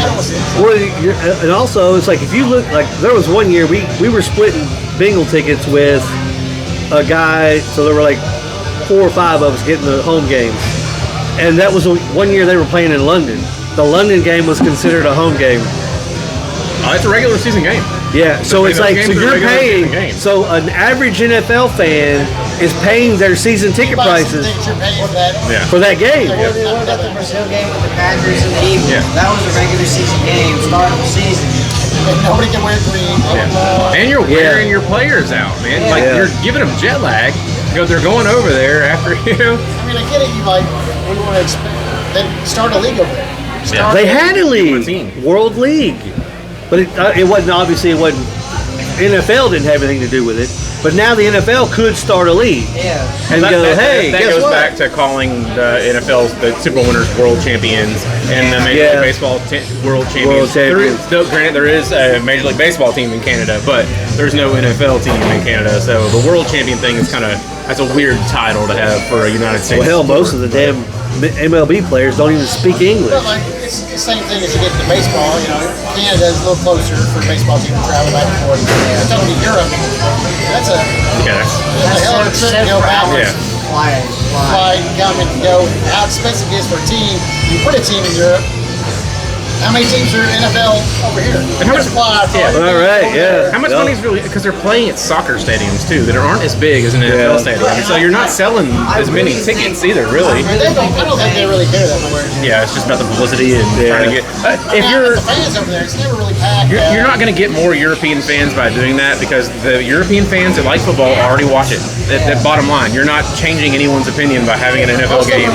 Well, and also it's like if you look like there was one year we were splitting bingo tickets with a guy, so there were like 4 or 5 of us getting the home games, and that was one year they were playing in London. The London game was considered a home game. Oh, it's a regular season game. Yeah, so it's like, so you're paying, so an average NFL fan is paying their season ticket prices You're paying for that. Yeah. for that game. What about the Brazil game with the Packers and the Eagles? Yeah. That was a regular season game, start of the season. And nobody can wear green. And you're wearing your players out, man. Like you're giving them jet lag because they're going over there after you. I mean, I get it. You like, we want to expect, then start a league over there. They had a league, team. World League, but it wasn't, obviously it wasn't, NFL didn't have anything to do with it, but now the NFL could start a league. Yeah. And that guess goes what? back to calling the NFL's the Super Bowl winners world champions and the Major League Baseball world champions. Granted, there is a Major League Baseball team in Canada, but there's no NFL team in Canada. So the world champion thing is that's a weird title to have for a United States. Well, hell, most of the damn MLB players don't even speak English. Well, like, it's the same thing as you get to baseball. You know, Canada is a little closer for a baseball team to travel back and forth. You're talking to Europe. That's a hell of a trip to go back. Fly, come and go. How expensive it is for a team. You put a team in Europe. How many teams are in NFL over here? And how much fly? All right, yeah. How much money is really, because they're playing at soccer stadiums too that aren't as big as an NFL stadium, so you're not selling as many tickets either, really. I don't think they really care that much. Yeah, it's just about the publicity and trying to get. If you're the fans over there, it's never really packed. You're not going to get more European fans by doing that because the European fans that like football already watch it. That bottom line, you're not changing anyone's opinion by having an NFL game.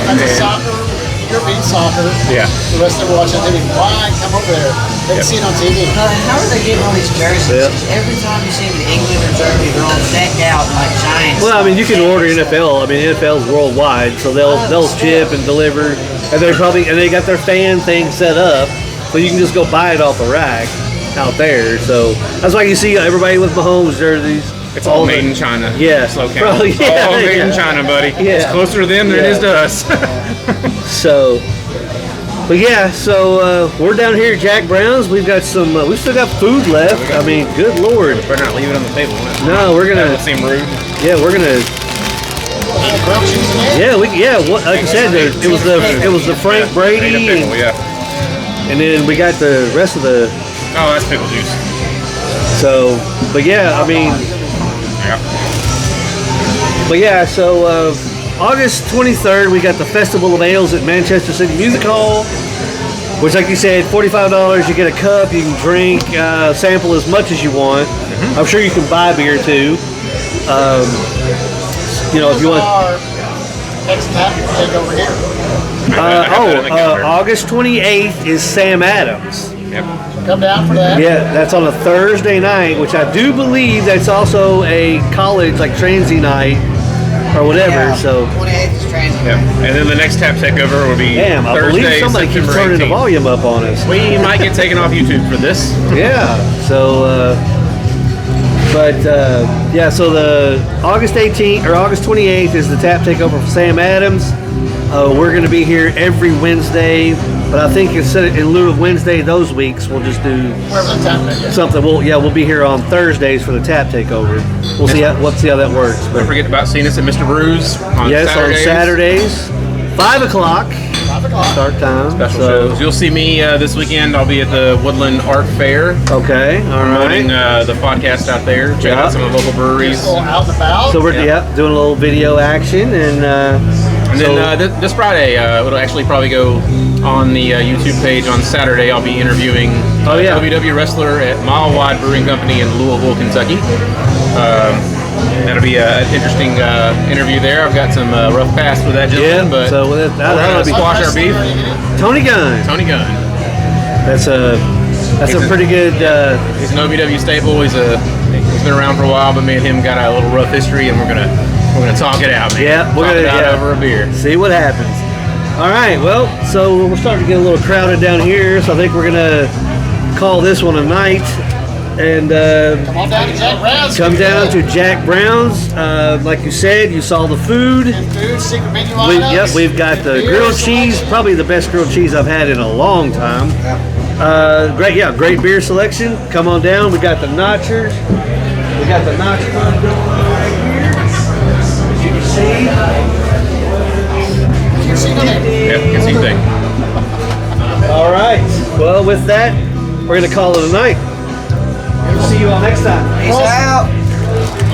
European soccer. Yeah. The rest of them are watching on TV. Why come over there? They can see it on TV. How are they getting all these jerseys? Because every time you see them in England or Germany, they're all decked out like giants. Well, I mean, you can order NFL. I mean, NFL's worldwide, so they'll ship and deliver, and they got their fan thing set up, so you can just go buy it off the rack out there. So that's why you see everybody with Mahomes jerseys. It's all made in China. Yeah. Slow count. Probably, yeah, all made in China, buddy. Yeah. It's closer to them than it is to us. So, but yeah, so we're down here at Jack Brown's. We've got some. We've still got food left. I mean, good lord. Better not leave it on the table. No, we're gonna. That seem rude. Yeah, we're gonna. Like I said, it was the Frank Brady, Pickle, and then we got the rest of the. Oh, that's pickle juice. So, but yeah, I mean. But yeah, so August 23rd, we got the Festival of Ales at Manchester City Music Hall, which, like you said, $45. You get a cup, you can drink, sample as much as you want. I'm sure you can buy beer too. You know, if you want. next tap take over here? August 28th is Sam Adams. Yep. Come down for that. Yeah, that's on a Thursday night, which I do believe that's also a college, like transy night or whatever. Yeah, So, 28th is transient. Yep. And then the next tap takeover will be damn, I believe Thursday, somebody keeps September turning the 18th. volume up on us. We might get taken off YouTube for this. Yeah. So, so the August 18th or August 28th is the tap takeover for Sam Adams. We're going to be here every Wednesday, but I think instead of, in lieu of Wednesday those weeks, we'll just do Wherever the tap take is. something. We'll be here on Thursdays for the tap takeover. We'll see how that works. Don't But forget about seeing us at Mr. Brews on yes, Saturdays. on Saturdays, 5 o'clock 5 o'clock. start time. Special So, shows. You'll see me this weekend. I'll be at the Woodland Art Fair okay, all promoting right. the podcast out there. Check Yeah. out some of the local breweries. Just a little out and about. So we're Yeah. doing a little video action and. And then this Friday, it'll actually probably go on the YouTube page on Saturday. I'll be interviewing a WW wrestler at Mile Wide Brewing Company in Louisville, Kentucky. That'll be an interesting interview there. I've got some rough past with that gentleman, but so we're that'll gonna be squash our beef. Tony Gunn. Tony Gunn. That's a pretty good. He's an OVW staple. He's been around for a while, but me and him got a little rough history, and we're gonna talk it out, man. Yeah, we're Talk gonna it out over a beer. See what happens. All right. Well, so we're starting to get a little crowded down here, so I think we're gonna call this one a night. And Come on down to Jack Brown's. come down to Jack Brown's. Like you said, you saw the food. Food, secret menu items. We've got the beer grilled selection. cheese, probably the best grilled cheese I've had in a long time. Great beer selection. Come on down. We got the notchers. We got the notcher right here. As you can see. You see nothing. Yep, can see thing. All right. Well, with that, we're gonna call it a night. We'll see you all next time. Peace out.